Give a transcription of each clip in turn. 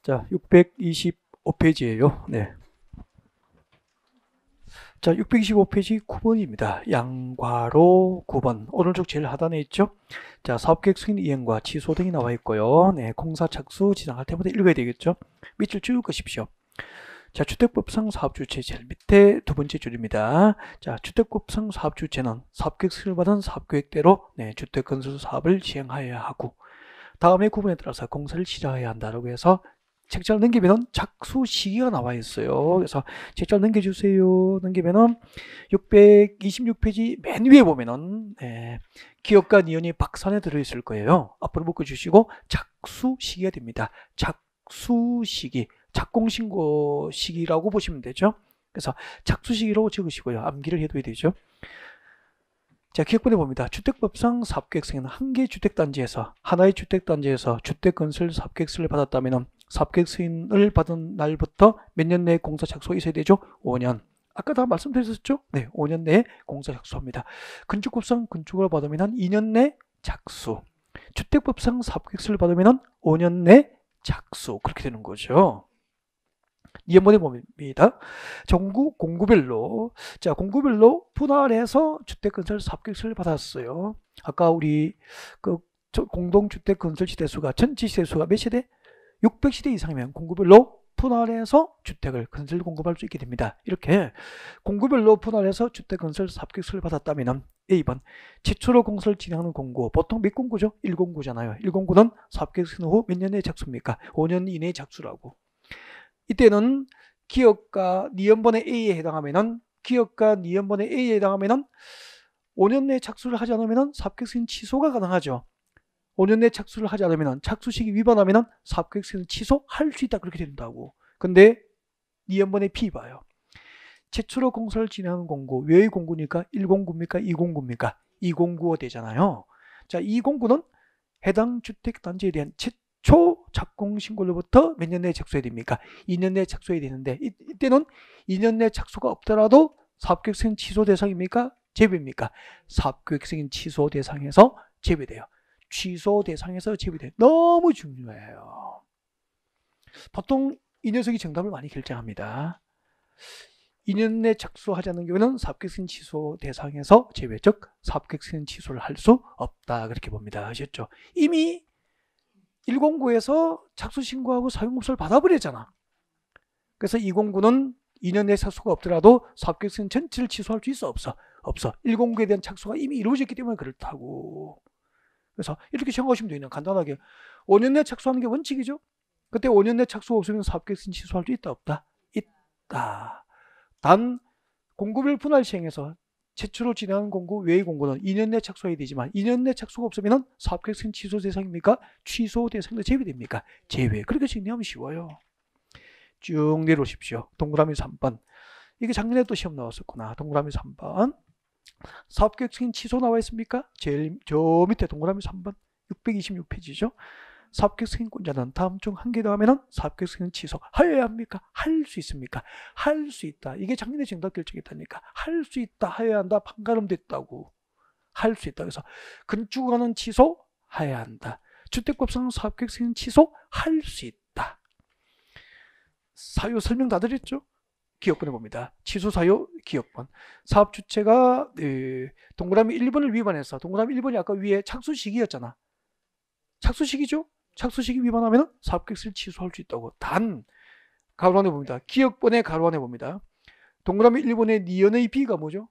자, 625페이지예요. 네. 자, 625페이지 9번입니다. 양괄호 9번. 오른쪽 제일 하단에 있죠? 자, 사업계획 승인 이행과 취소 등이 나와 있고요. 네, 공사 착수 진행할 때마다 읽어야 되겠죠? 밑줄 쭉 그십시오. 자, 주택법상 사업주체 제일 밑에 두 번째 줄입니다. 자, 주택법상 사업주체는 사업계획 승인을 받은 사업계획대로 주택건설 사업을 시행하여야 하고, 다음에 구분에 따라서 공사를 시작해야 한다라고 해서 책자를 넘기면은 착수 시기가 나와 있어요. 그래서 책자를 넘겨주세요. 넘기면은 626페이지 맨 위에 보면은 기업가 니은이 박산에 들어있을 거예요. 앞으로 묶어주시고 착수 시기가 됩니다. 착수 시기, 착공신고 시기라고 보시면 되죠. 그래서 착수 시기로 적으시고요. 암기를 해둬야 되죠. 자, 기억본에 봅니다. 주택법상 사업계획 승인은 한 개의 주택단지에서, 하나의 주택단지에서 주택건설 사업계획 승인을 받았다면 사업계획 승인을 받은 날부터 몇 년 내에 공사 착수가 있어야 되죠? 5년. 아까 다 말씀드렸었죠? 네, 5년 내에 공사 착수합니다. 건축법상 건축을 받으면 한 2년 내 착수. 주택법상 사업계획 승인을 받으면 5년 내 착수. 그렇게 되는 거죠. 이번에 봅니다. 전국 공구별로, 자, 공구별로 분할해서 주택건설 사업계획서를 받았어요. 아까 우리 그 공동주택건설시대수가, 전지시대수가 몇 세대? 600세대 이상이면 공구별로 분할해서 주택을 건설 공급할 수 있게 됩니다. 이렇게 공구별로 분할해서 주택건설 사업계획서를 받았다면 A번 최초로 공사를 진행하는 공구, 보통 몇 공구죠? 1공구잖아요. 1공구는 사업계획서 후 몇 년 내에 착수입니까? 5년 이내에 착수라고. 이때는 기업가 니은번의 A에 해당하면은, 기업가 니은번의 A에 해당하면은 5년 내에 착수를 하지 않으면은 사업계획서 취소가 가능하죠. 5년 내에 착수를 하지 않으면은, 착수 시기 위반하면은 사업계획서 취소할 수 있다, 그렇게 된다고. 근데 니은번의 P 봐요. 최초로 공사를 진행하는 공구, 왜 공구니까 1공구입니까? 2공구입니까? 2공구가 되잖아요. 자, 2공구는 해당 주택단지에 대한 초 착공신고로부터 몇 년 내에 착수해야 됩니까? 2년 내에 착수해야 되는데, 이때는 2년 내에 착수가 없더라도 사업계획 승인 취소 대상입니까? 제외입니까? 사업계획 승인 취소 대상에서 제외돼요. 취소 대상에서 제외돼요. 너무 중요해요. 보통 이 녀석이 정답을 많이 결정합니다. 2년 내 착수하지 않는 경우는 사업계획 승인 취소 대상에서 제외, 즉 사업계획 승인 취소를 할 수 없다, 그렇게 봅니다. 아셨죠? 이미 1공구에서 착수 신고하고 사용급소를 받아버렸잖아. 그래서 2공구는 2년 내 착수가 없더라도 사업계획 승인 전체를 취소할 수 있어? 없어? 없어. 1공구에 대한 착수가 이미 이루어졌기 때문에 그렇다고. 그래서 이렇게 생각하시면 돼요. 간단하게 5년 내 착수하는 게 원칙이죠. 그때 5년 내 착수가 없으면 사업계획 승인 취소할 수 있다? 없다? 있다. 단 공구별 분할 시행에서 최초로 진행한 공구 외의 공구는 2년 내 착수해야 되지만, 2년 내 착수가 없으면 사업계획 승인 취소 대상입니까? 취소 대상도 제외됩니까? 제외. 그렇게 정리하면 쉬워요. 쭉 내려오십시오. 동그라미 3번. 이게 작년에 또 시험 나왔었구나. 동그라미 3번. 사업계획 승인 취소 나와 있습니까? 제일 저 밑에 동그라미 3번. 626페이지죠. 사업계획 승인권자는 다음 중 한 개 더 하면은 사업계획 승인 취소 하여야 합니까? 할 수 있습니까? 할 수 있다. 이게 작년에 정답 결정했다니까. 할 수 있다, 하여야 한다, 판가름됐다고. 할 수 있다. 그래서 건축하는 취소 하여야 한다. 주택법상 사업계획 승인 취소 할 수 있다. 사유 설명 다 드렸죠? 기업번에 봅니다. 취소 사유 기업번. 사업 주체가 동그라미 1번을 위반해서, 동그라미 1번이 아까 위에 착수 시기였잖아. 착수 시기죠? 착수 시기 위반하면 사업계획서를 취소할 수 있다고. 단 가로 안에 봅니다. 기업번의 가로 안에 봅니다. 동그라미 1번의 니은의 B가 뭐죠?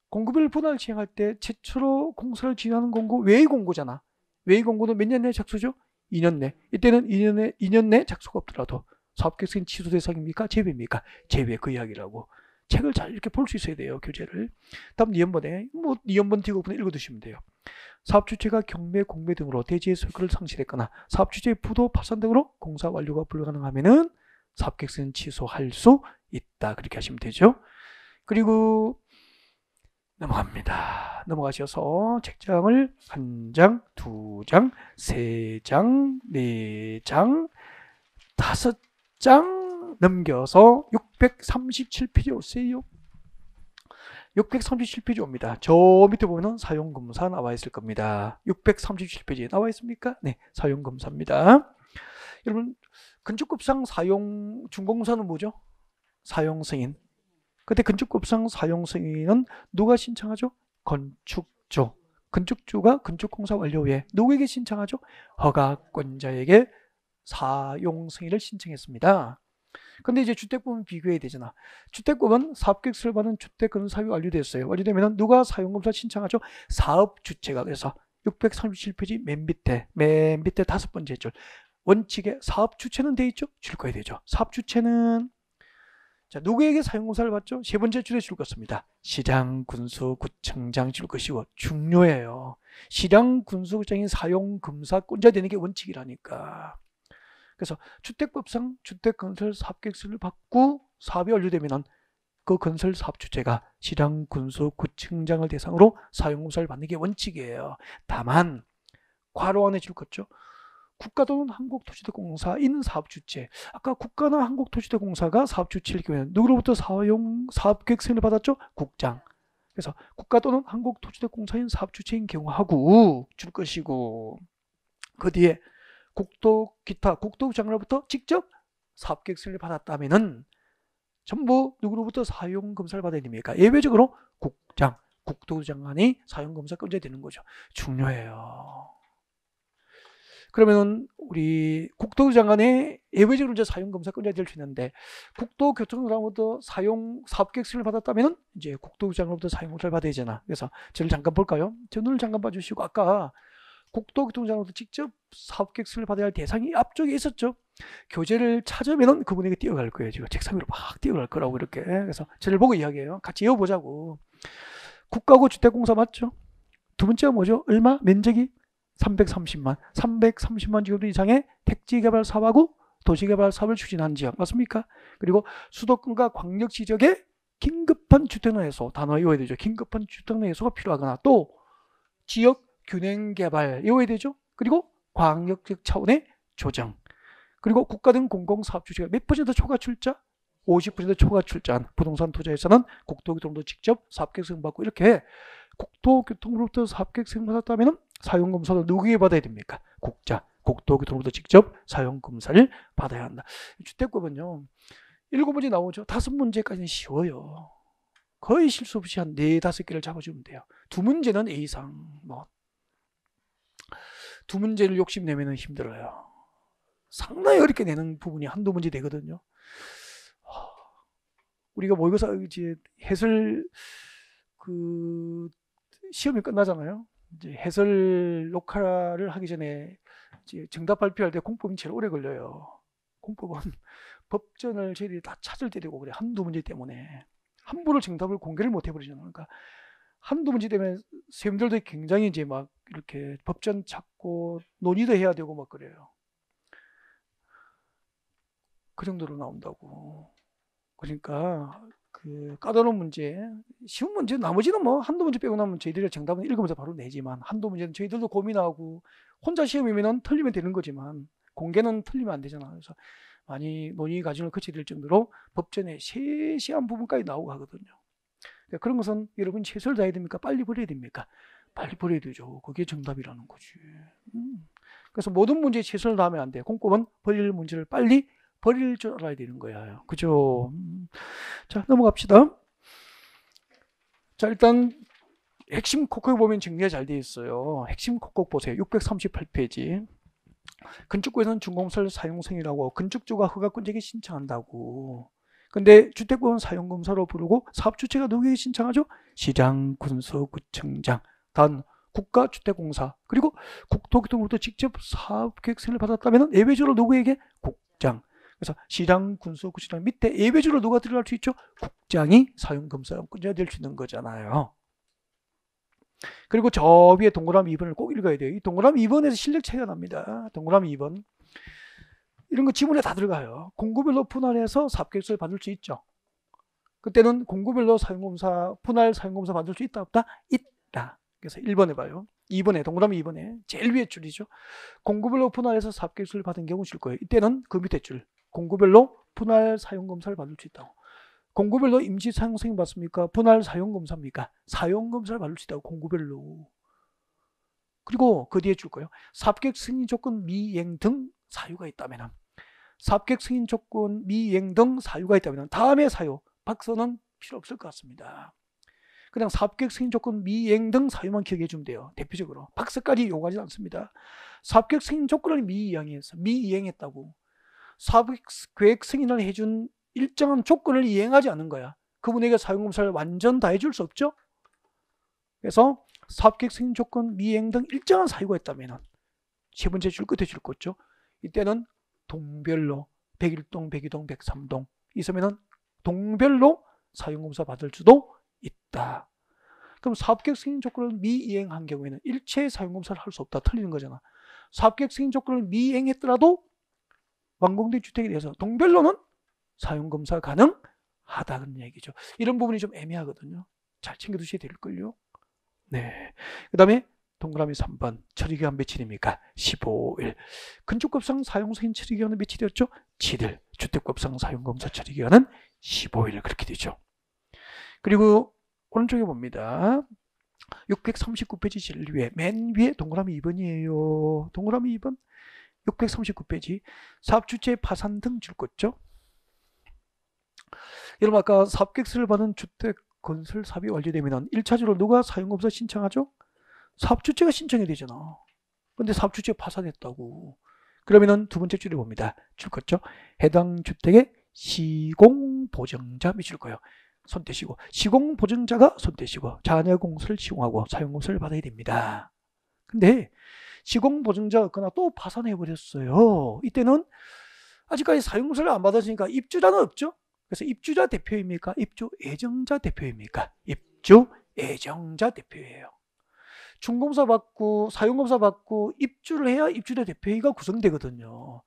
공구별 분할 시행할 때 최초로 공사를 진행하는 공구 외의 공구잖아. 외의 공구는 몇 년 내에 착수죠? 2년 내. 이때는 2년 내 착수가 없더라도 사업계획서 취소 대상입니까? 제외입니까? 제외, 그 이야기라고. 책을 잘 이렇게 볼 수 있어야 돼요, 교재를. 다음 니은번에 니은번 디귿번에 읽어두시면 돼요. 사업주체가 경매, 공매 등으로 대지의 소유권을 상실했거나 사업주체의 부도, 파산 등으로 공사 완료가 불가능하면은 사업계획서는 취소할 수 있다, 그렇게 하시면 되죠. 그리고 넘어갑니다. 넘어가셔서 책장을 1장, 2장, 3장, 4장, 5장 넘겨서 637페이지 오세요. 637페이지 옵니다. 저 밑에 보면 사용검사 나와 있을 겁니다. 637페이지에 나와 있습니까? 네, 사용검사입니다. 여러분 건축법상 사용 준공사는 뭐죠? 사용 승인. 그때 건축법상 사용 승인은 누가 신청하죠? 건축주. 건축주가 건축공사 완료 후에 누구에게 신청하죠? 허가권자에게 사용 승인을 신청했습니다. 근데 이제 주택법은 비교해야 되잖아. 주택법은 사업계획서를 받은 주택 사업이 완료됐어요. 완료되면 누가 사용검사 신청하죠? 사업주체가. 그래서 637페이지 맨 밑에 다섯 번째 줄 원칙에 사업주체는 돼 있죠? 줄 거야 되죠. 사업주체는 자, 누구에게 사용검사를 받죠? 세 번째 줄에 줄 것입니다. 시장, 군수, 구청장 줄 것이고 중요해요. 시장, 군수, 구청장이 사용검사권자 되는 게 원칙이라니까. 그래서 주택법상 주택건설 사업계획서를 받고 사업이 완료되면 그 건설 사업 주체가 시장, 군수, 구청장을 대상으로 사용검사를 받는 게 원칙이에요. 다만 괄호 안에 줄 것죠. 국가 또는 한국토지대공사인 사업주체. 아까 국가나 한국토지대공사가 사업주체일 경우에는 누구로부터 사업계획서를 받았죠? 국장. 그래서 국가 또는 한국토지대공사인 사업주체인 경우하고 줄 것이고 그 뒤에 기타 국토부장으로부터 직접 사업계획서를 받았다면은 전부 누구로부터 사용검사를 받아야 됩니까? 예외적으로 국장, 국토부장관이 사용검사권자 되는 거죠. 중요해요. 그러면은 우리 국토부 장관의 예외적으로 이제 사용검사권자 될 수 있는데 국토교통부로부터 사업계획서를 받았다면은 이제 국토부 장관으로부터 사용검사를 받아야 되잖아. 그래서 저를 잠깐 볼까요? 저 눈을 잠깐 봐주시고 아까 국토교통부장으로부터 직접 사업계획서를 받아야 할 대상이 앞쪽에 있었죠. 교재를 찾으면은 그분에게 뛰어갈 거예요. 지금 책상 위로 막 뛰어갈 거라고 이렇게. 그래서 저를 보고 이야기해요. 같이 외워보자고. 국가고 주택공사 맞죠? 두 번째가 뭐죠? 얼마? 면적이 330만 제곱미터 이상의 택지개발 사업하고 도시개발 사업을 추진하는 지역 맞습니까? 그리고 수도권과 광역지역에 긴급한 주택농해소 단어 외워야 되죠. 긴급한 주택농해소가 필요하거나 또 지역 균형 개발 외워야 되죠. 그리고 광역적 차원의 조정 그리고 국가 등 공공사업 주체가 몇 퍼센트 초과 출자? 50% 초과 출자한 부동산 투자에서는 국토교통부도 직접 사업계획서 받고 이렇게 국토교통부로부터 사업계획서 받았다면 사용검사도 누구에게 받아야 됩니까? 국토교통부도 직접 사용검사를 받아야 한다. 주택법은요. 7문제 나오죠. 5문제까지는 쉬워요. 거의 실수 없이 한 4, 5개를 잡아주면 돼요. 2문제는 A 이상 뭐 2문제를 욕심내면 힘들어요. 상당히 어렵게 내는 부분이 한두 문제 되거든요. 우리가 모의고사 이제 해설 시험이 끝나잖아요. 이제 해설 녹화를 하기 전에 이제 정답 발표할 때 공법이 제일 오래 걸려요. 공법은 법전을 저희들이 다 찾을 때 되고 그래. 한두 문제 때문에 함부로 정답을 공개를 못 해버리잖아요. 그러니까 한두 문제 때문에 선생님들도 굉장히 이제 막 이렇게 법전 찾고 논의도 해야 되고 막 그래요. 그 정도로 나온다고. 그러니까 까다로운 문제, 쉬운 문제, 나머지는 뭐 한두 문제 빼고 나면 저희들이 정답은 읽으면서 바로 내지만 한두 문제는 저희들도 고민하고 혼자 시험이면 틀리면 되는 거지만 공개는 틀리면 안 되잖아. 그래서 많이 논의 과정을 거쳐야 될 정도로 법전에 세세한 부분까지 나오고 하거든요. 그러니까 그런 것은 여러분 최선을 다해야 됩니까? 빨리 버려야 됩니까? 빨리 버려야 되죠. 그게 정답이라는 거지. 그래서 모든 문제에 최선을 다하면 안 돼. 공법은 버릴 문제를 빨리 버릴 줄 알아야 되는 거야. 그죠? 자, 넘어갑시다. 자, 일단 핵심 콕콕 보면 정리가 잘 되어 있어요. 핵심 콕콕 보세요. 638페이지. 건축부에서는 준공설 사용승이라고 건축주가 허가권자에게 신청한다고. 근데 주택법은 사용검사로 부르고 사업주체가 누구에게 신청하죠? 시장, 군수, 구청장, 단 국가주택공사 그리고 국토교통부터 직접 사업계획서를 받았다면 예외적으로 누구에게? 국장. 그래서 시장, 군수, 구청장 밑에 예외적으로 누가 들어갈 수 있죠? 국장이 사용검사권자가 될 수 있는 거잖아요. 그리고 저 위에 동그라미 2번을 꼭 읽어야 돼요. 이 동그라미 2번에서 실력 차이가 납니다. 동그라미 2번. 이런 거 지문에 다 들어가요. 공구별로 분할해서 사업계획서를 받을 수 있죠. 그때는 공구별로 분할 사용검사 받을 수 있다 없다? 있다. 그래서 1번에 봐요. 2번에 동그라미 2번에 제일 위에 줄이죠. 공구별로 분할해서 사업계획서를 받은 경우 줄 거예요. 이때는 그 밑에 줄. 공구별로 분할 사용검사를 받을 수 있다고. 공구별로 임시 사용승인 받습니까? 분할 사용검사입니까? 사용검사를 받을 수 있다고. 공구별로. 그리고 그 뒤에 줄 거예요. 사업계획 승인 조건 미이행 등 사유가 있다면 사업계획 승인 조건 미이행 등 사유가 있다면 다음의 사유, 박스는 필요 없을 것 같습니다. 그냥 사업계획 승인 조건 미이행 등 사유만 기억해 주면 돼요. 대표적으로 박스까지 요구하지 않습니다. 사업계획 승인 조건을 미이행했다고. 사업계획 승인을 해준 일정한 조건을 이행하지 않는 거야. 그분에게 사용검사를 완전 다 해줄 수 없죠. 그래서 사업계획 승인 조건 미이행 등 일정한 사유가 있다면 세 번째 줄 끝에 줄 거죠. 이때는 동별로 101동, 102동, 103동 있으면 동별로 사용검사 받을 수도 있다. 그럼 사업계획 승인 조건을 미이행한 경우에는 일체 사용검사를 할 수 없다. 틀리는 거잖아. 사업계획 승인 조건을 미이행했더라도 완공된 주택에 대해서 동별로는 사용검사 가능하다는 얘기죠. 이런 부분이 좀 애매하거든요. 잘 챙겨두셔야 될걸요. 네. 그 다음에 동그라미 3번 처리기간 며칠입니까? 15일. 건축법상 사용승인 처리기간은 며칠이었죠? 7일. 주택법상 사용검사 처리기간은 15일 그렇게 되죠. 그리고 오른쪽에 봅니다. 639페이지 제일 위에 맨 위에 동그라미 2번이에요. 동그라미 2번 639페이지 사업주체 파산 등 줄 것죠. 여러분 아까 사업계획서를 받은 주택 건설 사업이 완료되면 1차적으로 누가 사용검사 신청하죠? 사업주체가 신청이 되잖아. 근데 사업주체가 파산했다고. 그러면은 두 번째 줄에 봅니다. 줄 것죠. 해당 주택의 시공보증자 밑줄 거예요. 손 떼시고 시공보증자가 손 떼시고 잔여공사를 시공하고 사용검사를 받아야 됩니다. 근데 시공보증자가 없거나 또 파산해버렸어요. 이때는 아직까지 사용검사를 안 받았으니까 입주자는 없죠. 그래서 입주자 대표입니까? 입주 예정자 대표입니까? 입주 예정자 대표예요. 준공사 받고 사용검사 받고 입주를 해야 입주자 대표회의가 구성되거든요.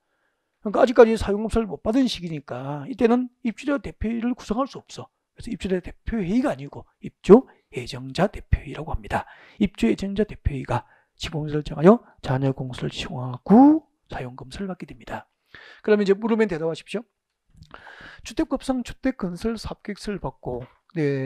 그러니까 아직까지 사용검사를 못 받은 시기니까 이때는 입주자 대표회의를 구성할 수 없어. 그래서 입주자 대표회의가 아니고 입주 예정자 대표회의라고 합니다. 입주 예정자 대표회의가 시공사를 정하여 잔여 공사를 시공하고 사용검사를 받게 됩니다. 그러면 이제 물으면 대답하십시오. 주택법상 주택건설 사업계획서를 받고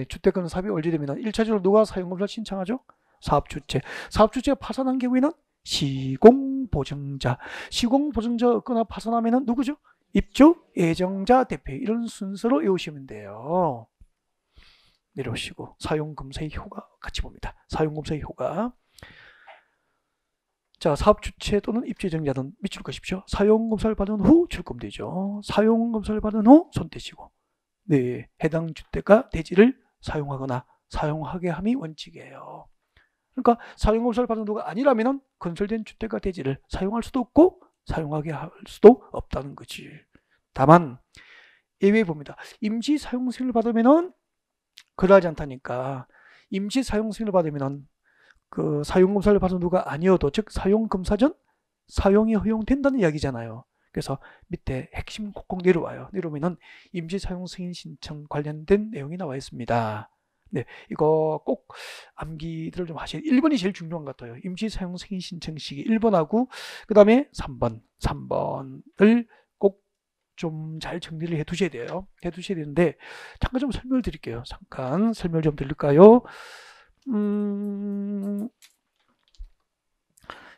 주택건설 사업이 완료되면 1차적으로 누가 사용검사를 신청하죠? 사업주체. 사업주체가 파산한 경우에는 시공보증자. 시공보증자 없거나 파산하면 누구죠? 입주 예정자 대표. 이런 순서로 외우시면 돼요. 내려오시고 사용검사의 효과 같이 봅니다. 사용검사의 효과. 자, 사업주체 또는 입주 예정자는 밑줄 것이십시오. 사용검사를 받은 후 출금되죠. 사용검사를 받은 후 손 떼시고 해당 주택과 대지를 사용하거나 사용하게 함이 원칙이에요. 그러니까 사용검사를 받은 후가 아니라면 건설된 주택과 대지를 사용할 수도 없고 사용하게 할 수도 없다는 거지. 다만 예외 봅니다. 임시 사용 승인을 받으면은 그러하지 않다니까. 임시 사용 승인을 받으면은 그 사용검사를 받은 후가 아니어도 즉 사용검사 전 사용이 허용된다는 이야기잖아요. 그래서 밑에 핵심 콕콕 내려와요. 내려오면은 임시 사용 승인 신청 관련된 내용이 나와 있습니다. 네, 이거 꼭 암기들을 좀 하셔야 돼요. 1번이 제일 중요한 것 같아요. 임시 사용 승인 신청 시기 1번하고 그 다음에 3번을 꼭 좀 잘 정리를 해 두셔야 돼요. 해 두셔야 되는데 잠깐 좀 설명을 드릴게요. 잠깐 설명 좀 드릴까요?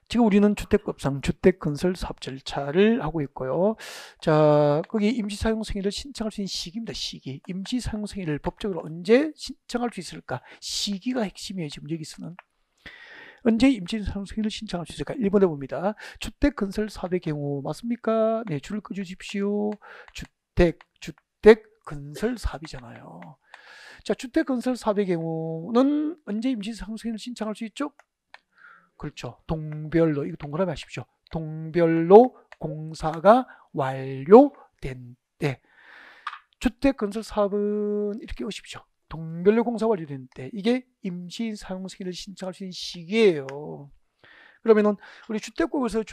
지금 우리는 주택법상 주택건설 사업 절차를 하고 있고요. 자, 거기 임시사용승인을 신청할 수 있는 시기입니다. 시기. 임시사용승인을 법적으로 언제 신청할 수 있을까? 시기가 핵심이에요. 지금 여기서는. 언제 임시사용승인을 신청할 수 있을까? 1번에 봅니다. 주택건설 사업의 경우 맞습니까? 네, 줄을 꺼주십시오. 주택건설 사업이잖아요. 자, 주택건설 사업의 경우는 언제 임시사용승인을 신청할 수 있죠? 그렇죠. 동별로, 이거 동그라미 하십시오. 동별로 공사가 완료된 때. 주택건설 사업은 이렇게 오십시오. 동별로 공사 완료된 때. 이게 임시사용승인을 신청할 수 있는 시기예요. 그러면은 우리 주택법에서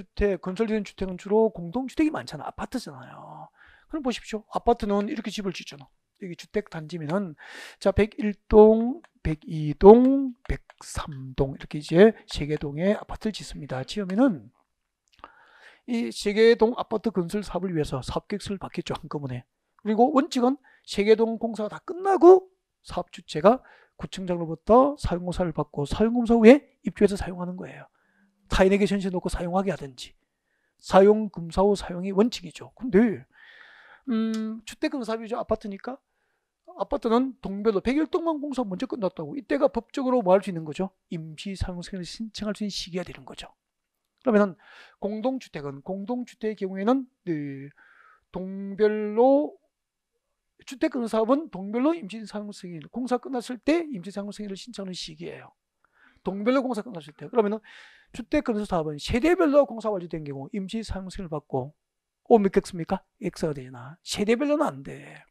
건설된 주택은 주로 공동주택이 많잖아. 아파트잖아요. 그럼 보십시오. 아파트는 이렇게 집을 짓잖아. 여기 주택단지면은 자 101동, 102동, 103동 이렇게 이제 3개 동의 아파트를 짓습니다. 지으면은 이 3개 동 아파트 건설 사업을 위해서 사업계획서를 받겠죠. 한꺼번에. 그리고 원칙은 3개 동 공사가 다 끝나고 사업주체가 구청장으로부터 사용공사를 받고 사용공사 후에 입주해서 사용하는 거예요. 타인에게 전시해 놓고 사용하게 하든지 사용 금사후 사용이 원칙이죠. 근데 주택건설사업이죠. 아파트니까 아파트는 동별로 100일 동안 공사 먼저 끝났다고. 이때가 법적으로 뭐 할 수 있는 거죠? 임시사용승인을 신청할 수 있는 시기가 되는 거죠. 그러면은 공동주택의 경우에는 동별로 주택건설사업은 동별로 임시사용승인 공사 끝났을 때 임시사용승인을 신청하는 시기예요. 동별로 공사 끝났을 때. 그러면은 주택건설사업은 세대별로 공사 완료된 경우 임시사용승인을 받고 몇 겠습니까? X가 되나? 세대별로는 안 돼.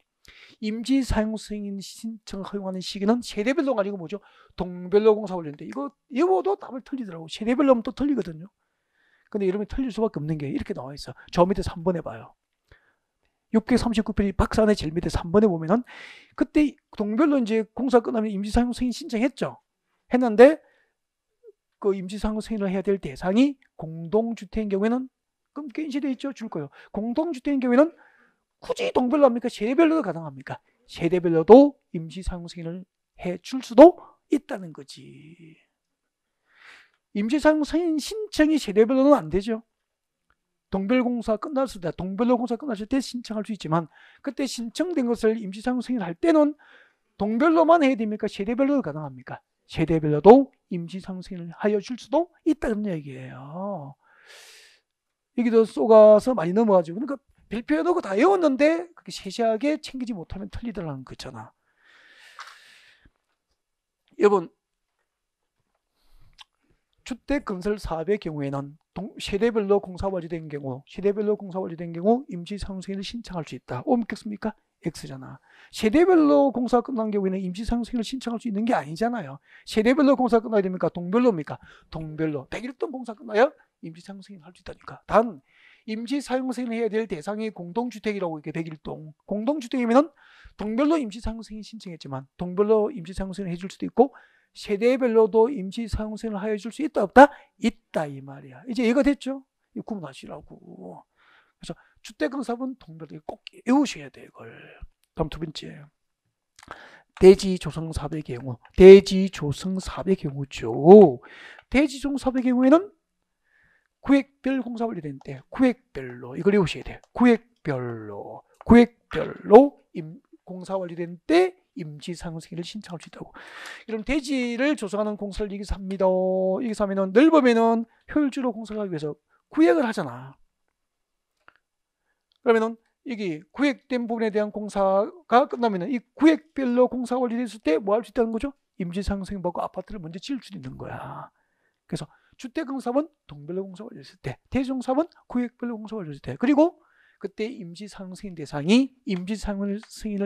임시사용승인 신청 허용하는 시기는 세대별로가 아니고 뭐죠? 동별로 공사 완료인데 이거도 답을 틀리더라고. 세대별로 하면 또 틀리거든요. 근데 여러분이 틀릴 수밖에 없는 게 이렇게 나와 있어. 저 밑에 3번에 봐요. 639페이지 박스 안에 제일 밑에 3번에 보면은 그때 동별로 이제 공사 끝나면 임시사용 승인 신청했죠. 했는데 그 임시사용 승인을 해야 될 대상이 공동주택인 경우에는 그럼 인식되어 있죠. 줄 거예요. 공동주택인 경우에는 굳이 동별로 합니까? 세대별로도 가능합니까? 세대별로도 임시사용 승인을 해 줄 수도 있다는 거지. 임시사용 승인 신청이 세대별로는 안 되죠. 동별로 공사 끝났을 때 신청할 수 있지만 그때 신청된 것을 임시사용 승인할 때는 동별로만 해야 됩니까? 세대별로도 가능합니까? 세대별로도 임시사용 승인을 하여 줄 수도 있다는 얘기예요. 여기도 쏘가서 많이 넘어가지고 그러니까 별표해놓고 다 외웠는데 그렇게 세세하게 챙기지 못하면 틀리더라는 거잖아. 여러분 주택건설 사업의 경우에는 세대별로 공사 완료된 경우 임시사용 승인을 신청할 수 있다. 옮겼습니까? X잖아. 세대별로 공사 끝난 경우에는 임시사용 승인을 신청할 수 있는 게 아니잖아요. 세대별로 공사 끝나야 됩니까? 동별로입니까? 동별로. 100일 동안 공사 끝나야 임시사용 승인을 할 수 있다니까. 단 임시사용 승인을 해야 될 대상이 공동주택이라고 이렇게 100일 동안. 공동주택이면은 동별로 임시사용 승인 신청했지만 동별로 임시사용 승인을 해줄 수도 있고 세대별로도 임시사용승인을 하여 줄 수 있다 없다? 있다 이 말이야. 이제 이해가 됐죠? 이거 구분하시라고. 그래서 주택건설사업은 동별로 꼭 외우셔야 돼요. 이걸. 다음 두 번째. 대지조성사업의 경우죠. 대지조성사업의 경우에는 구획별 공사 완료된 때 구획별로 이걸 외우셔야 돼요. 구획별로 공사 완료된 때 임시사용 승인을 신청할 수 있다고. 그럼 대지를 조성하는 공사를 여기서 합니다. 여기서 하면은 넓으면은 효율적으로 공사하기 위해서 구획을 하잖아. 그러면은 여기 구획된 부분에 대한 공사가 끝나면은 이 구획별로 공사가 완료됐을 때 뭐 할 수 있다는 거죠? 임시사용 승인 받고 아파트를 먼저 지을 수 있는 거야. 그래서 주택공사업은 동별로 공사 완료됐을 때, 대지조성사업은 구획별로 공사 완료됐을 때, 그리고 그때 임시사용 승인을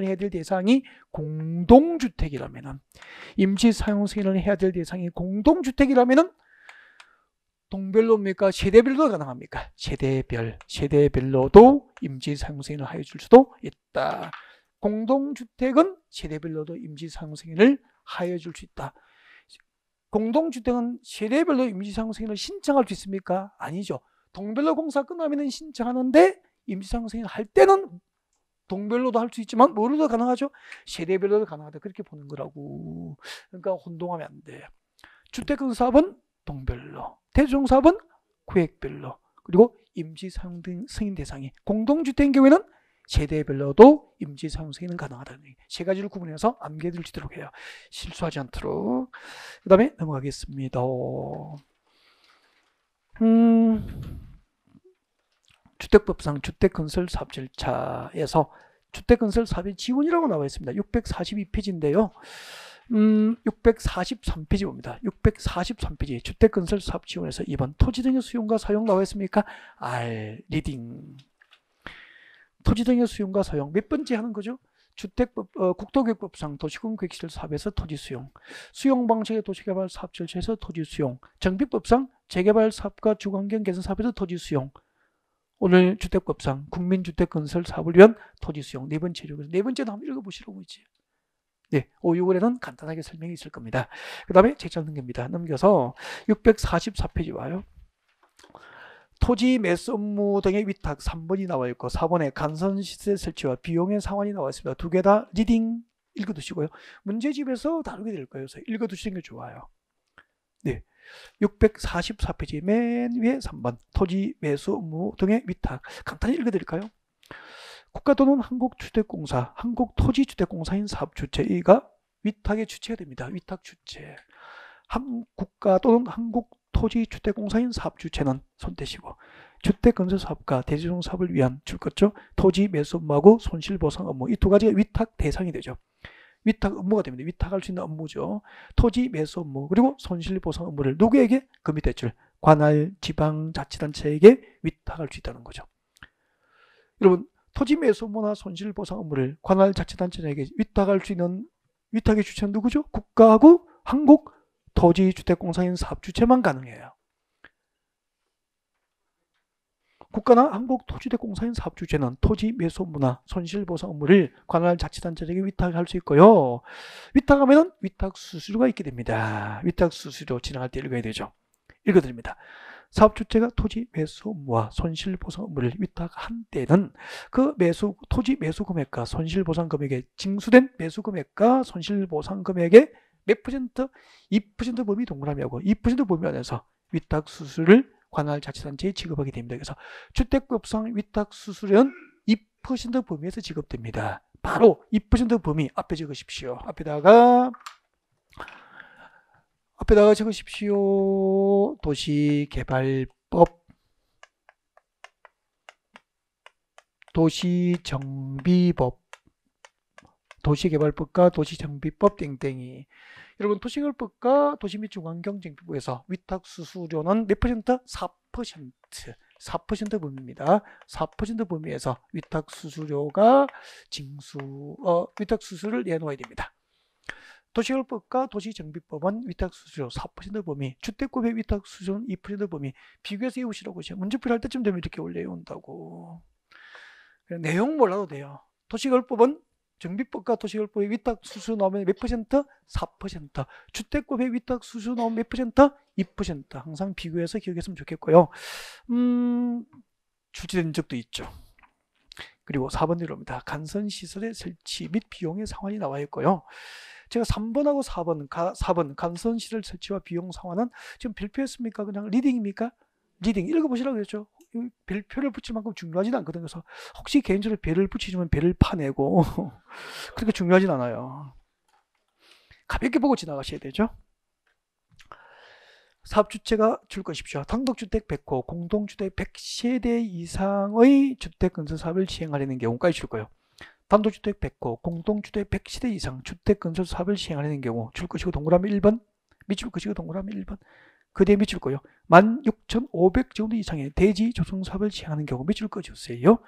해야 될 대상이 공동주택이라면은 임시사용 승인을 해야 될 대상이 공동주택이라면은 동별로입니까? 세대별로 가능합니까? 세대별로도 임시사용 승인을 하여 줄 수도 있다. 공동주택은 세대별로도 임시사용 승인을 하여 줄 수 있다. 공동주택은 세대별로 임시사용 승인을 신청할 수 있습니까? 아니죠. 동별로 공사 끝나면 신청하는데 임시사용 승인 할 때는 동별로도 할 수 있지만 뭐로도 가능하죠? 세대별로도 가능하다. 그렇게 보는 거라고. 그러니까 혼동하면 안 돼. 주택건설사업은 동별로, 대지조성사업은 구획별로, 그리고 임시사용 승인 대상이 공동주택인 경우에는 세대별로도 임시사용 승인은 가능하다는 얘기. 세 가지를 구분해서 암기해 두시도록 해요. 실수하지 않도록. 그 다음에 넘어가겠습니다. 주택법상 주택건설사업 절차에서 주택건설사업의 지원이라고 나와 있습니다. 642페이지인데요. 643페이지 봅니다. 643페이지 주택건설사업 지원에서 2번 토지 등의 수용과 사용 나와 있습니까? R 리딩. 토지 등의 수용과 사용 몇 번째 하는 거죠? 국토교육법상 도시군계획시설 사업에서 토지 수용 방식의 도시개발 사업 절차에서 토지 수용, 정비법상 재개발 사업과 주거환경 개선 사업에서 토지 수용, 오늘 주택법상 국민주택건설 사업을 위한 토지 수용 네 번째죠. 그래서 네 번째도 한번 읽어보시라고 있지. 네, 5, 6월에는 간단하게 설명이 있을 겁니다. 그 다음에 책장 넘깁니다. 넘겨서 644페이지 와요. 토지 매수 업무 등의 위탁 3번이 나와 있고 4번에 간선시설 설치와 비용의 상환이 나와 있습니다. 두 개 다 리딩 읽어두시고요. 문제집에서 다루게 될 거예요. 그래서 읽어두시는 게 좋아요. 네, 644페이지 맨 위에 3번 토지 매수 업무 등의 위탁 간단히 읽어드릴까요? 국가 또는 한국주택공사, 한국토지주택공사인 사업주체가 위탁의 주체가 됩니다. 위탁 주체. 국가 또는 한국토지주택공사인 사업주체는 손 떼시고 주택건설사업과 대지종 사업을 위한 줄것죠. 토지 매수 업무하고 손실보상 업무 이 두 가지가 위탁 대상이 되죠. 위탁 업무가 됩니다. 위탁할 수 있는 업무죠. 토지 매수 업무 그리고 손실보상 업무를 누구에게? 그 밑에 줄 관할 지방자치단체에게 위탁할 수 있다는 거죠. 여러분 토지 매수 업무나 손실보상 업무를 관할 자치단체에게 위탁할 수 있는 위탁의 주체는 누구죠? 국가하고 한국토지주택공사인 사업주체만 가능해요. 국가나 한국토지주택공사인 사업주체는 토지 매수 업무나 손실보상 업무를 관할 자치단체에게 위탁할 수 있고요. 위탁하면 위탁수수료가 있게 됩니다. 위탁수수료 진행할 때 읽어야 되죠. 읽어드립니다. 사업주체가 토지 매수 업무와 손실보상 업무를 위탁한 때는 그 토지 매수 금액과 손실보상 금액에 징수된 매수 금액과 손실보상 금액의 몇 퍼센트? 2% 범위 동그라미하고 2% 범위 안에서 위탁수수료를 관할 자치단체에 지급하게 됩니다. 그래서 주택법상 위탁수수료는 2% 범위에서 지급됩니다. 바로 2% 범위 앞에 적으십시오. 앞에다가 적으십시오. 도시개발법, 도시정비법, 도시개발법과 도시정비법 땡땡이. 여러분 도시개발법과 도시및중앙경정비부에서 위탁수수료는 몇 퍼센트? 4%. 4% 범위입니다. 4% 범위에서 위탁수수료가 위탁수수료를 내놓아야 됩니다. 도시개발법과 도시정비법은 위탁수수료 4% 범위, 주택법의 위탁수수료는 2% 범위. 비교해서 외우시라고 하죠. 문제풀이 할 때쯤 되면 이렇게 원래 외운다고. 내용 몰라도 돼요. 도시개발법은 정비법과 도시개발법의 위탁수수료 나오면 몇 퍼센트? 4%. 주택법의 위탁수수료 나오면 몇 퍼센트? 2%. 항상 비교해서 기억했으면 좋겠고요. 출제된 적도 있죠. 그리고 4번 내로입니다. 간선시설의 설치 및 비용의 상환이 나와 있고요. 제가 3번하고 4번 간선시설 설치와 비용 상환은 지금 별표였습니까? 그냥 리딩입니까? 리딩 읽어보시라고 그랬죠. 별표를 붙일 만큼 중요하진 않거든요. 그래서 혹시 개인적으로 별을 붙이시면 별을 파내고 그렇게 중요하진 않아요. 가볍게 보고 지나가셔야 되죠. 사업주체가 줄 것이십시오. 단독주택 100호, 공동주택 100세대 이상의 주택건설사업을 시행하려는 경우까지 줄 거예요. 단독주택 100호, 공동주택 100세대 이상 주택건설사업을 시행하려는 경우 줄 것이고 동그라미 1번, 밑줄 것이고 동그라미 1번. 그 뒤에 밑줄 거요. 16,500제곱미터 이상의 대지 조성사업을 시행하는 경우 밑줄 거 주세요.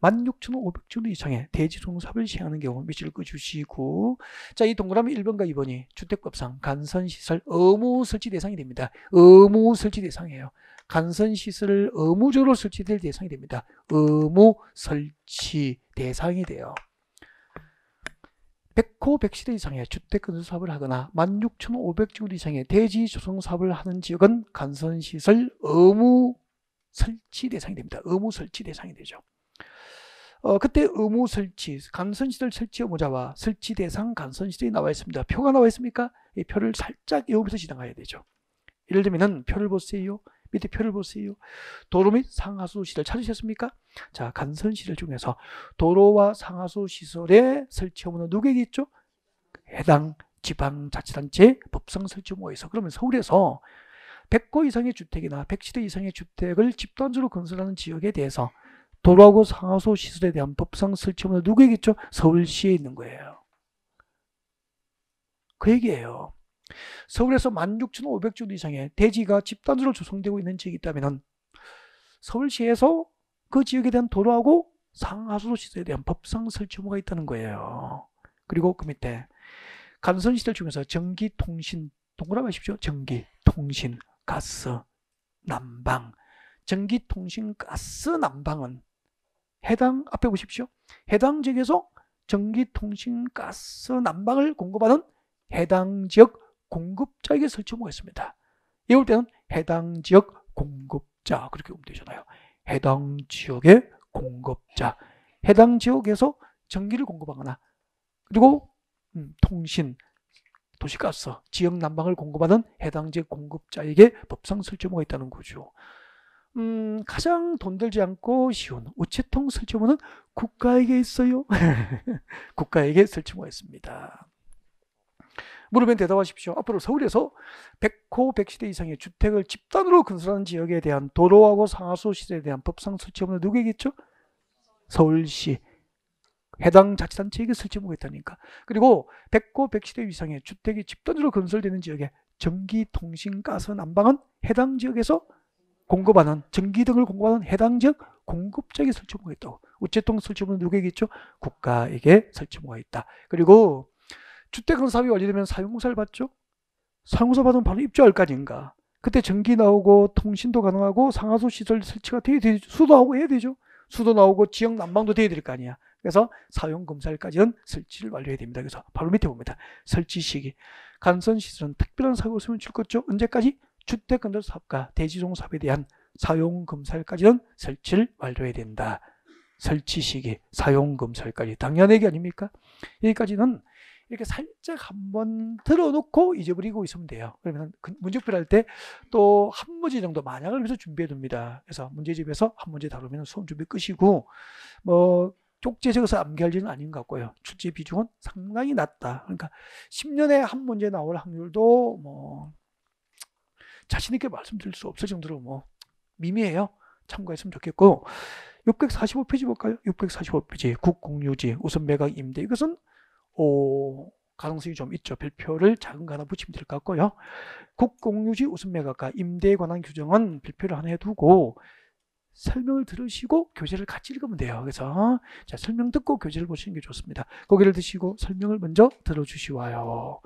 16,500제곱미터 이상의 대지 조성사업을 시행하는 경우 밑줄 거 주시고, 자, 이 동그라미 1번과 2번이 주택법상 간선시설 의무 설치 대상이 됩니다. 의무 설치 대상이에요. 간선시설을 의무적으로 설치될 대상이 됩니다. 의무 설치 대상이 돼요. 100호 100세대 이상의 주택건설사업을 하거나 16,500제곱미터 이상의 대지 조성사업을 하는 지역은 간선시설 의무 설치 대상이 됩니다. 의무 설치 대상이 되죠. 그때 의무 설치, 간선시설 설치 의무자와 설치 대상 간선시설이 나와 있습니다. 표가 나와 있습니까? 이 표를 살짝 외우면서 지나가야 되죠. 예를 들면 표를 보세요. 밑에 표를 보세요. 도로 및 상하수 시설 찾으셨습니까? 자, 간선시설 중에서 도로와 상하수 시설의 설치 의무는 누구에게 있죠? 해당 지방자치단체 법상 설치 의무가 있어. 그러면 서울에서 100호 이상의 주택이나 100세대 이상의 주택을 집단적으로 건설하는 지역에 대해서 도로하고 상하수 시설에 대한 법상 설치 의무는 누구에게 있죠? 서울시에 있는 거예요. 그 얘기예요. 서울에서 16,500제곱미터 이상의 대지가 집단적으로 조성되고 있는 지역이 있다면 서울시에서 그 지역에 대한 도로하고 상하수 시설에 대한 법상 설치 의무가 있다는 거예요. 그리고 그 밑에 간선시설 중에서 전기, 통신, 동그라미 하십시오. 전기, 통신, 가스, 난방. 전기, 통신, 가스, 난방은 해당, 앞에 보십시오. 해당 지역에서 전기, 통신, 가스, 난방을 공급하는 해당 지역 공급자에게 설치 의무가 있습니다. 이럴 때는 해당 지역 공급자 그렇게 보면 되잖아요. 해당 지역의 공급자, 해당 지역에서 전기를 공급하거나 그리고 통신, 도시가스, 지역 난방을 공급하는 해당 지역 공급자에게 법상 설치의무가 있다는 거죠. 가장 돈 들지 않고 쉬운 우체통 설치의무는 국가에게 있어요. 국가에게 설치의무가 있습니다. 물으면 대답하십시오. 앞으로 서울에서 100호 100세대 이상의 주택을 집단으로 건설하는 지역에 대한 도로하고 상하수 시설에 대한 법상 설치의무는 누구에게겠죠? 서울시 해당 자치단체에게 설치의무가 있다니까. 그리고 100호 100세대 이상의 주택이 집단으로 건설되는 지역에 전기, 통신, 가스, 난방은 해당 지역에서 공급하는 전기 등을 공급하는 해당 지역 공급자에게 설치의무가 있다고. 우체통 설치의무는 누구에게겠죠? 국가에게 설치의무가 있다. 그리고 주택은 사업이 완료되면 사용공사를 받죠. 사용공사 받으면 바로 입주할 거 아닌가. 그때 전기 나오고 통신도 가능하고 상하수 시설 설치가 돼야 되죠. 수도 나오고 해야 되죠. 수도 나오고 지역 난방도 돼야 될 거 아니야. 그래서 사용검사일까지는 설치를 완료해야 됩니다. 그래서 바로 밑에 봅니다. 설치 시기. 간선시설은 특별한 사고가 없으면 줄 것죠. 언제까지? 주택건설사업과 대지종사업에 대한 사용검사일까지는 설치를 완료해야 된다. 설치 시기, 사용검사일까지. 당연한 얘기 아닙니까? 여기까지는 이렇게 살짝 한번 들어놓고 잊어버리고 있으면 돼요. 그러면 문제풀이 할 때 또 한 문제 정도 만약을 위해서 준비해 둡니다. 그래서 문제집에서 한 문제 다루면 수험 준비 끝이고, 뭐 쪽지에 적어서 암기할 일은 아닌 것 같고요. 출제 비중은 상당히 낮다. 그러니까 10년에 한 문제 나올 확률도 뭐 자신 있게 말씀드릴 수 없을 정도로 뭐 미미해요. 참고했으면 좋겠고, 645페이지 볼까요? 645페이지 국공유지 우선 매각 임대. 이것은 가능성이 좀 있죠. 별표를 작은 거 하나 붙이면 될 것 같고요. 국공유지 우선 매각과 임대에 관한 규정은 별표를 하나 해두고 설명을 들으시고 교재를 같이 읽으면 돼요. 그래서 자, 설명 듣고 교재를 보시는 게 좋습니다. 고개를 드시고 설명을 먼저 들어주시와요.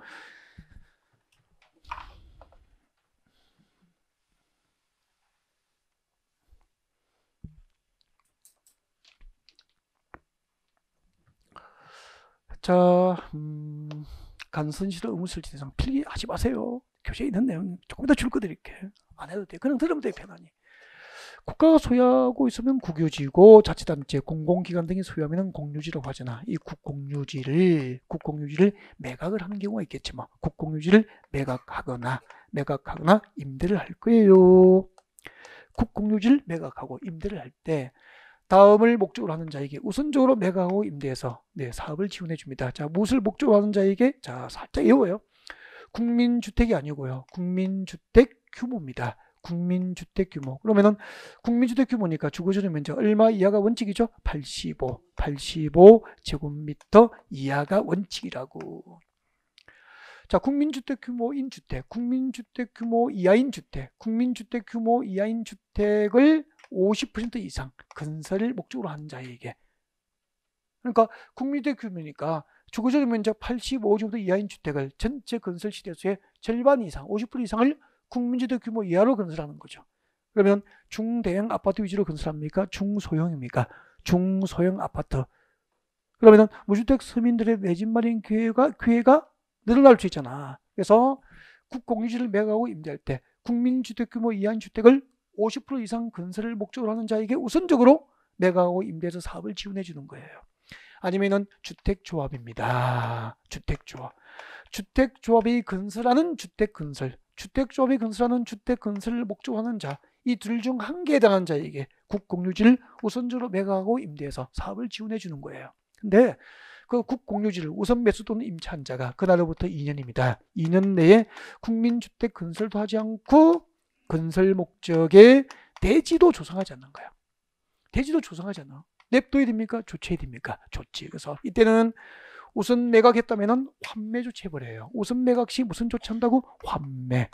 자, 간선시설 의무설치 대상 필기하지 마세요. 교재에 있는 내용 조금 더 줄거드릴게. 안 해도 돼. 그냥 들으면 돼, 편안히. 국가가 소유하고 있으면 국유지고 자치단체, 공공기관 등이 소유하면 공유지라고 하잖아. 이 국공유지를 매각을 하는 경우가 있겠지만 국공유지를 매각하거나 임대를 할 거예요. 국공유지를 매각하고 임대를 할 때 다음을 목적으로 하는 자에게 우선적으로 매각하고 임대해서 사업을 지원해 줍니다. 자, 무엇을 목적으로 하는 자에게 자, 살짝 외워요. 국민주택이 아니고요. 국민주택 규모입니다. 국민주택 규모. 그러면은 국민주택 규모니까 주거지구 면적 얼마 이하가 원칙이죠? 85 제곱미터 이하가 원칙이라고. 자, 국민주택 규모인 주택, 국민주택 규모 이하인 주택, 국민주택 규모 이하인 주택을 50% 이상 건설을 목적으로 하는 자에게. 그러니까 국민주택 규모니까 주거지구 면적 85제곱미터 이하인 주택을 전체 건설 시대수의 절반 이상, 50% 이상을 국민주택 규모 이하로 건설하는 거죠. 그러면 중대형 아파트 위주로 건설합니까? 중소형입니까? 중소형 아파트. 그러면 무주택 서민들의 내 집 마련 기회가 늘어날 수 있잖아. 그래서 국공유지를 매각하고 임대할 때 국민주택 규모 이하인 주택을 50% 이상 건설을 목적으로 하는 자에게 우선적으로 매각하고 임대해서 사업을 지원해 주는 거예요. 아니면은 주택조합입니다. 주택조합이 건설하는 주택건설, 주택조합이 건설하는 주택건설을 목적으로 하는 자, 이 둘 중 한 개에 해당한 자에게 국공유지를 우선적으로 매각하고 임대해서 사업을 지원해 주는 거예요. 근데 그 국공유지를 우선 매수 또는 임차한 자가 그날로부터 2년입니다. 2년 내에 국민주택 건설도 하지 않고 건설 목적의 대지도 조성하지 않는 거예요. 대지도 조성하지 않아. 냅둬야 됩니까? 조치해야 됩니까? 조치. 그래서 이때는 우선 매각했다면 환매 조치해버려요. 우선 매각 시 무슨 조치한다고? 환매.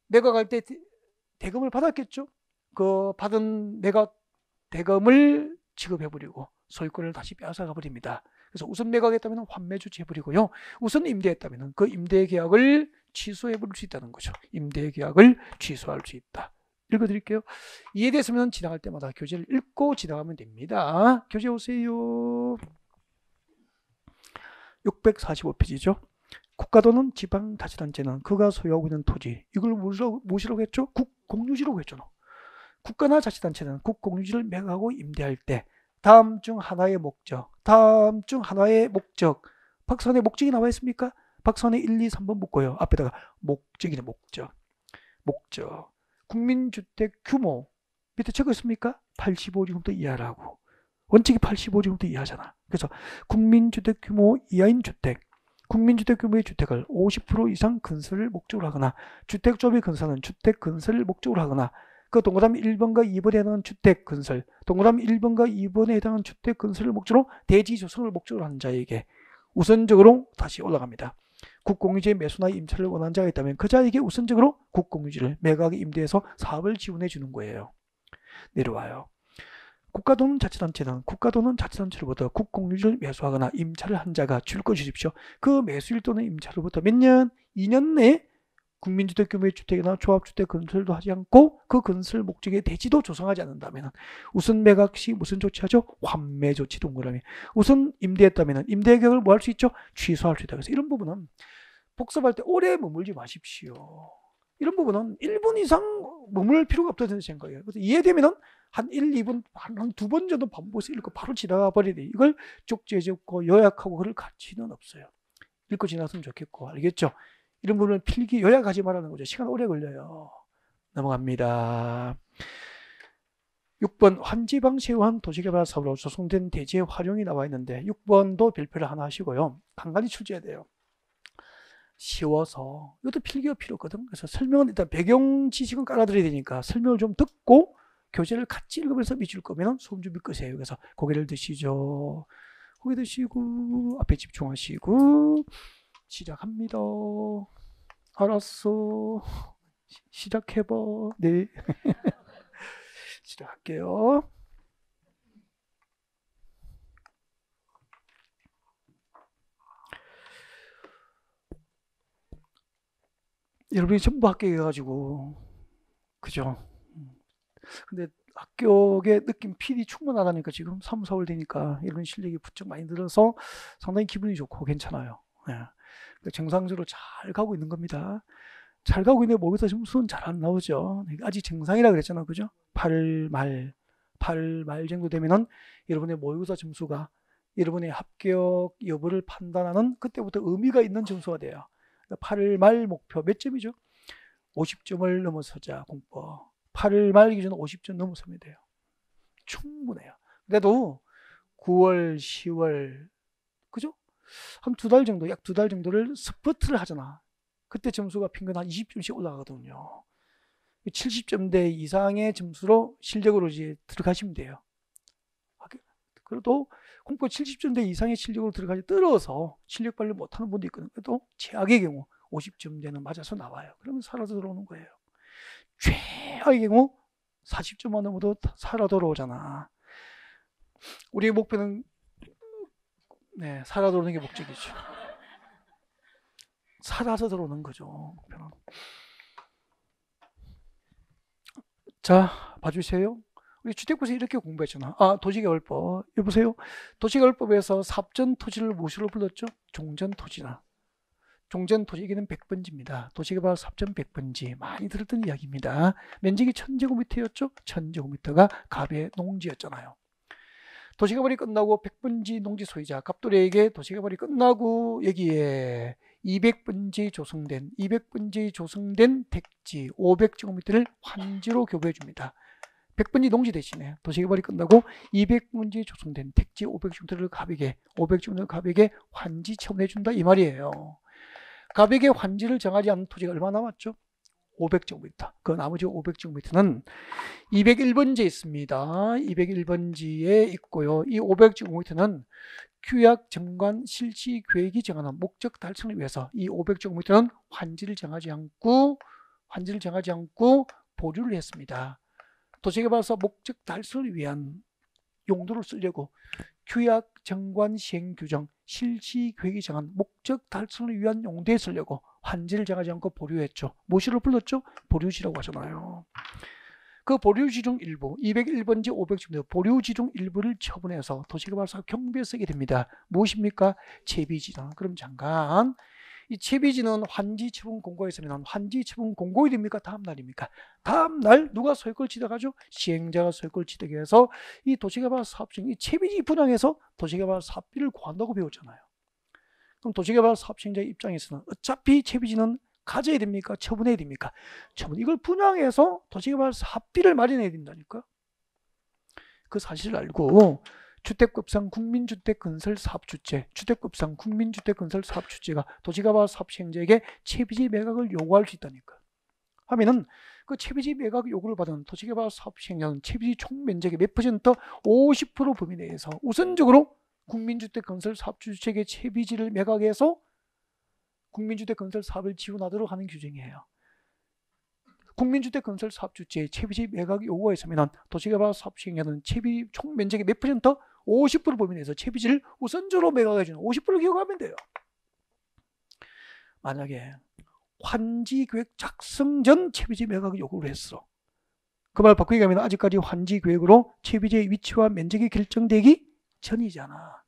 매각할 때 대금을 받았겠죠? 그 받은 매각 대금을 지급해버리고 소유권을 다시 빼앗아가버립니다. 그래서 우선 매각했다면 환매 조치해버리고요. 우선 임대했다면 그 임대 계약을 취소해버릴 수 있다는 거죠. 임대 계약을 취소할 수 있다. 읽어드릴게요. 이해됐으면 지나갈 때마다 교재를 읽고 지나가면 됩니다. 교재 오세요. 645페이지죠. 국가 또는 지방자치단체는 그가 소유하고 있는 토지, 이걸 무엇이라고 했죠? 국공유지라고 했잖아. 국가나 자치단체는 국공유지를 매각하고 임대할 때 다음 중 하나의 목적 박스안에 목적이 나와 있습니까? 박스안에 1, 2, 3번 묶고요. 앞에다가 목적이네, 목적. 목적. 국민주택 규모 밑에 적어 있습니까? 85제곱미터 이하라고. 원칙이 85제곱미터 이하잖아. 그래서 국민주택 규모 이하인 주택, 국민주택 규모의 주택을 50% 이상 건설을 목적으로 하거나 주택조합의 건설은 주택 건설을 목적으로 하거나 그 동그라미 1번과 2번에 해당하는 주택 건설, 동그라미 1번과 2번에 해당하는 주택 건설을 목적으로 대지 조성을 목적으로 하는 자에게 우선적으로 다시 올라갑니다. 국공유지의 매수나 임차를 원하는 자가 있다면 그 자에게 우선적으로 국공유지를 매각에 임대해서 사업을 지원해 주는 거예요. 내려와요. 국가 또는 자치단체는 국가 또는 자치단체로부터 국공유지를 매수하거나 임차를 한 자가 줄 거 주십시오. 그 매수일 또는 임차로부터 몇 년? 2년 내에 국민주택 규모의 주택이나 조합주택 건설도 하지 않고 그 건설 목적의 대지도 조성하지 않는다면 우선 매각 시 무슨 조치하죠? 환매 조치 동그라미. 우선 임대했다면 임대 계약을 뭐 할 수 있죠? 취소할 수 있다. 그래서 이런 부분은 복습할 때 오래 머물지 마십시오. 이런 부분은 1분 이상 머물 필요가 없다는 생각이에요. 그래서 이해되면은 한 1, 2분, 한 2번 정도 반복해서 읽고 바로 지나가 버려야 돼. 이걸 쪽지에 적고 요약하고 그럴 가치는 없어요. 읽고 지나갔으면 좋겠고, 알겠죠? 이런 부분은 필기 요약하지 말라는 거죠. 시간 오래 걸려요. 넘어갑니다. 6번 환지방 세우한 도시개발 사업으로 조성된 대지의 활용이 나와 있는데 6번도 별표를 하나 하시고요. 간간히 출제해야 돼요. 쉬워서 이것도 필기가 필요 없거든. 그래서 설명은 일단 배경 지식은 깔아드려야 되니까 설명을 좀 듣고 교재를 같이 읽으면서 미줄 거면 수험 준비 끄세요. 그래서 고개를 드시죠. 고개 드시고 앞에 집중하시고 시작합니다. 알았어. 시작해봐. 네. 시작할게요. 여러분이 전부 합격해가지고 그죠? 근데 합격의 느낌 필이 충분하다니까 지금 3, 4월 되니까 이런 실력이 부쩍 많이 늘어서 상당히 기분이 좋고 괜찮아요. 네. 정상적으로 잘 가고 있는 겁니다. 잘 가고 있는데 모의고사 점수는 잘 안 나오죠. 아직 정상이라 그랬잖아, 그죠? 8말 정도 되면은 여러분의 모의고사 점수가 여러분의 합격 여부를 판단하는 그때부터 의미가 있는 점수가 돼요. 8월 말 목표 몇 점이죠? 50점을 넘어서자 공법. 8월 말 기준 50점 넘어서면 돼요. 충분해요. 그래도 9월, 10월 그죠? 한 2달 정도, 약 2달 정도를 스퍼트를 하잖아. 그때 점수가 평균 한 20점씩 올라가거든요. 70점대 이상의 점수로 실력으로 이제 들어가시면 돼요. 그래도 공법 70점대 이상의 실력으로 들어가지 떨어서 실력 발휘 못하는 분도 있거든요. 그래도 최악의 경우 50점대는 맞아서 나와요. 그러면 살아서 들어오는 거예요. 최악의 경우 40점만 넘어도 살아 돌아오잖아. 우리의 목표는 네, 살아 돌아오는 게 목적이죠. 살아서 들어오는 거죠. 목표는. 자, 봐주세요. 우리 주택부에서 이렇게 공부했잖아. 도시개발법. 여보세요? 도시개발법에서 삽전 토지를 무엇으로 불렀죠? 종전토지나. 종전토지, 이게는 100번지입니다. 도시개발 삽전 100번지. 많이 들었던 이야기입니다. 면적이 1000제곱미터였죠? 1000제곱미터가 갑의 농지였잖아요. 도시개발이 끝나고 100번지 농지 소유자 갑돌이에게 도시개발이 끝나고 여기에 200번지 조성된 택지 500제곱미터를 환지로 교부해 줍니다. 100번지 농지 대신에 도시개발이 끝나고 200번지 조성된 택지 500제곱미터를 갑에게 500제곱미터 갑에게 환지 처분해 준다 이 말이에요. 갑에게 환지를 정하지 않은 토지가 얼마 남았죠? 500제곱미터. 그 나머지 500제곱미터는 201번지에 있습니다. 201번지에 있고요. 이 500제곱미터는 규약 정관 실시 계획이 정하는 목적 달성을 위해서 이 500제곱미터는 환지를 정하지 않고 보류를 했습니다. 도시개발사 목적 달성을 위한 용도를 쓰려고 규약 정관 시행 규정 실시 계획이 정한 목적 달성을 위한 용도에 쓰려고 환지를 정하지 않고 보류했죠. 무엇으로 불렀죠? 보류지라고 하잖아요. 그 보류지 중 일부 201번지 500지입니다. 보류지 중 일부를 처분해서 도시개발사 경비에 쓰게 됩니다. 무엇입니까? 채비지다. 그럼 잠깐 이 채비지는 환지 처분 공고에 있으면 환지 처분 공고일입니까? 다음 날입니까? 다음 날 누가 소유권을 취득하죠? 시행자가 소유권을 취득해서 이 도시개발 사업 중 이 채비지 분양해서 도시개발 사업비를 구한다고 배웠잖아요. 그럼 도시개발 사업시행자의 입장에서는 어차피 채비지는 가져야 됩니까? 처분해야 됩니까? 처분. 이걸 분양해서 도시개발 사업비를 마련해야 된다니까. 그 사실을 알고 주택급상 국민주택건설사업주체, 주택급상 국민주택건설사업주체가 도시개발 사업시행자에게 채비지 매각을 요구할 수 있다니까. 하면은 그 채비지 매각 요구를 받은 도시개발 사업시행자는 채비지 총 면적의 몇 퍼센트? 50% 범위 내에서 우선적으로 국민주택건설사업주체에게 채비지를 매각해서 국민주택건설사업을 지원하도록 하는 규정이에요. 국민주택건설사업주체의 채비지 매각 요구가 있으면 도시개발 사업시행자는 채비 총 면적의 몇 퍼센트? 50% 범위 내에서 채비지를 우선적으로 매각해주는 50%를 기억하면 돼요. 만약에 환지계획 작성 전 채비지 매각 요구를 했어. 그 말 바꾸게 하면 아직까지 환지계획으로 채비지의 위치와 면적이 결정되기 전이잖아.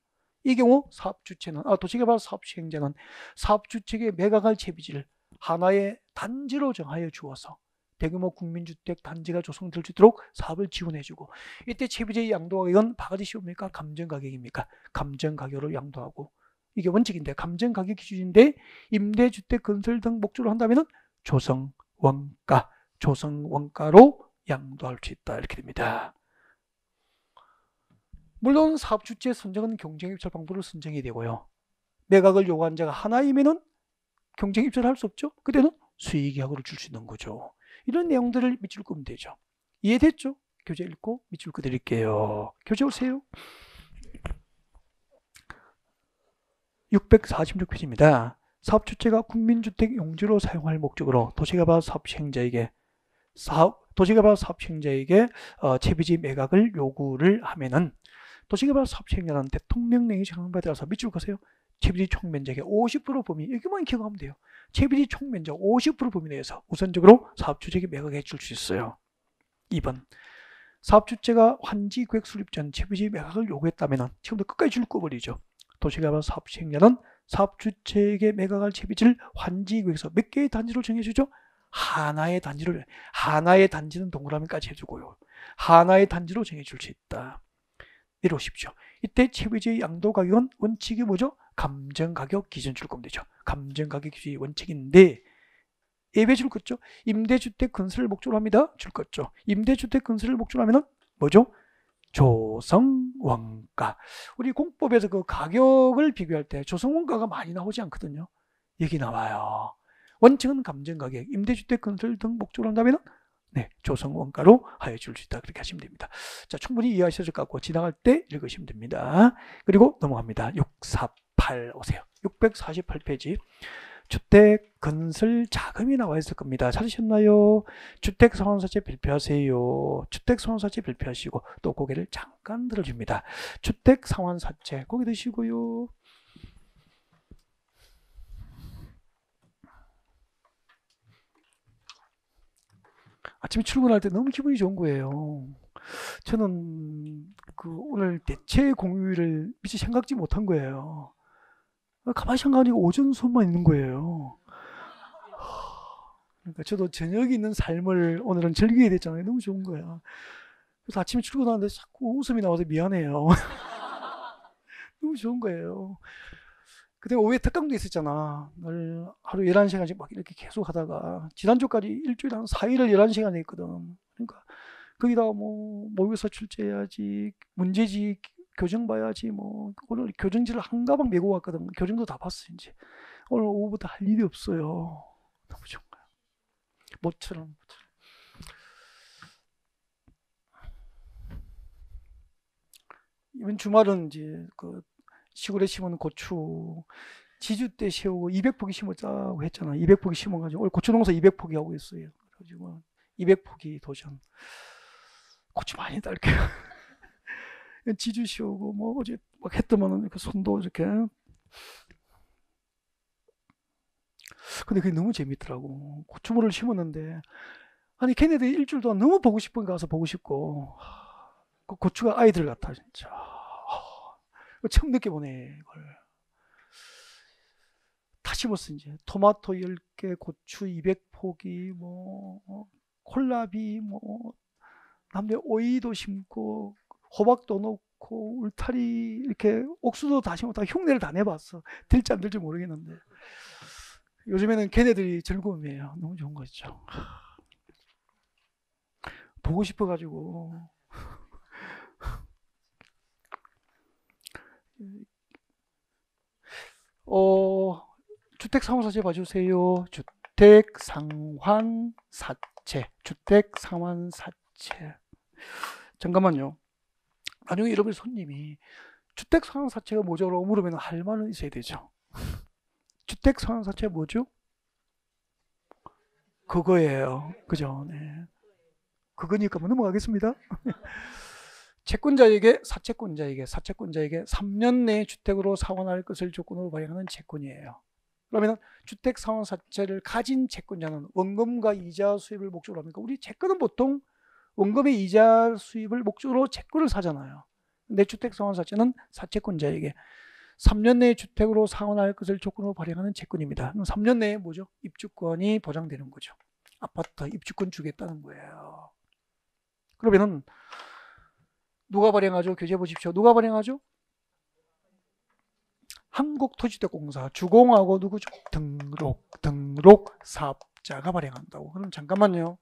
이 경우 사업주체는 도시개발 사업시행자는 사업주체에게 매각할 채비지를 하나의 단지로 정하여 주어서 대규모 국민주택 단지가 조성될 수 있도록 사업을 지원해주고, 이때 채비지의 양도가격은 바가지 씌웁니까? 감정가격입니까? 감정가격으로 양도하고, 이게 원칙인데 감정가격 기준인데 임대주택 건설 등 목적으로 한다면 조성원가, 조성원가로 양도할 수 있다, 이렇게 됩니다. 물론 사업주체 선정은 경쟁입찰 방법으로 선정이 되고요. 매각을 요구한 자가 하나이면은 경쟁입찰을 할 수 없죠. 그때는 수의계약으로 줄 수 있는 거죠. 이런 내용들을 밑줄 끄면 되죠. 이해됐죠? 교재 읽고 밑줄 그어드릴게요. 교재 오세요. 646페이지입니다. 사업주체가 국민주택 용지로 사용할 목적으로 도시개발 사업시행자에게 채비지 매각을 요구를 하면은 도시개발 사업시행자는 대통령령이 정한 바에 따라서 밑줄 그으세요. 채비지 총 면적의 50% 범위, 여기만 기억하면 돼요. 채비지 총 면적 50% 범위 내에서 우선적으로 사업주체에게 매각해 줄 수 있어요. 2번, 사업주체가 환지계획 수립 전 채비지 매각을 요구했다면 지금부터 끝까지 줄 꺼버리죠. 도시개발 사업시행자는 사업주체에게 매각할 채비지를 환지계획에서 몇 개의 단지로 정해주죠? 하나의 단지를, 하나의 단지는 동그라미까지 해주고요. 하나의 단지로 정해줄 수 있다. 내려오십시오. 이때 채비지의 양도 가격은 원칙이 뭐죠? 감정가격 기준 줄 거면 되죠. 감정가격 기준이 원칙인데 예외 줄 거죠. 임대주택 건설을 목적으로 합니다. 줄 거죠. 임대주택 건설을 목적으로 하면 뭐죠? 조성원가. 우리 공법에서 그 가격을 비교할 때 조성원가가 많이 나오지 않거든요. 여기 나와요. 원칙은 감정가격, 임대주택 건설 등 목적으로 한다면 조성원가로 하여 줄 수 있다. 그렇게 하시면 됩니다. 자, 충분히 이해하셨을 것 같고 지나갈 때 읽으시면 됩니다. 그리고 넘어갑니다. 648 오세요. 648페이지. 주택 건설 자금이 나와 있을 겁니다. 찾으셨나요? 주택 상환사채 발표하세요. 주택 상환사채 발표하시고 또 고개를 잠깐 들어줍니다. 주택 상환사채 고개 드시고요. 아침에 출근할 때 너무 기분이 좋은 거예요. 저는 오늘 대체 공휴일을 미처 생각지 못한 거예요. 가만히 생각하니까 오전 수업만 있는 거예요. 그러니까 저도 저녁이 있는 삶을 오늘은 즐기게 됐잖아요. 너무 좋은 거야. 그래서 아침에 출근하는데 자꾸 웃음이 나와서 미안해요. 너무 좋은 거예요. 그때 오후에 특강도 있었잖아. 늘 하루 11시간씩 막 이렇게 계속 하다가 지난주까지 일주일에 한 4일을 11시간 했거든. 그러니까 거기다가 뭐 모의고사 출제해야지, 문제지 교정 봐야지, 뭐 오늘 교정지를 한 가방 메고 왔거든. 교정도 다 봤어. 이제 오늘 오후부터 할 일이 없어요. 너무 좋은 거야. 모처럼. 이번 주말은 이제 시골에 심은 고추 지주 때 세우고 200포기 심었자고 했잖아. 200포기 심어가지고 오늘 고추 농사 200포기 하고 있어요. 그래가지고 200포기 도전. 고추 많이 딸게요. 지주 씌우고 뭐 어제 막 했더만은 이렇게 손도 이렇게. 근데 그게 너무 재밌더라고. 고추물을 심었는데 아니 걔네들 일주일 동안 너무 보고 싶은 거 가서 보고 싶고 그 고추가 아이들 같아 진짜. 처음 느껴보네 이걸. 다 심었어. 이제 토마토 10개, 고추 200포기, 뭐 콜라비, 뭐 남대 오이도 심고 호박도 넣고 많고 울타리 이렇게 옥수도 다시 못하고 흉내를 다 내봤어. 될지 안 될지 모르겠는데 요즘에는 걔네들이 즐거움이에요. 너무 좋은 거죠. 보고 싶어가지고 주택상환사채 봐주세요. 주택상환사채. 잠깐만요. 나중에 여러분 손님이 주택상환사채가 뭐죠? 물으면 할 말은 있어야 되죠. 주택상환사채 뭐죠? 그거예요. 그죠? 네. 그거니까 뭐 넘어가겠습니다. 채권자에게 사채권자에게 3년 내에 주택으로 상환할 것을 조건으로 발행하는 채권이에요. 그러면 주택 상환사채를 가진 채권자는 원금과 이자 수입을 목적으로 합니까? 우리 채권은 보통 원금의 이자 수입을 목적으로 채권을 사잖아요. 근데 주택 상환사채는 사채권자에게 3년 내에 주택으로 상환할 것을 조건으로 발행하는 채권입니다. 그럼 3년 내에 뭐죠? 입주권이 보장되는 거죠. 아파트 입주권 주겠다는 거예요. 그러면은 누가 발행하죠? 교재 보십시오. 누가 발행하죠? 한국토지대공사 주공하고 누구죠? 등록 사업자가 발행한다고. 그럼 잠깐만요.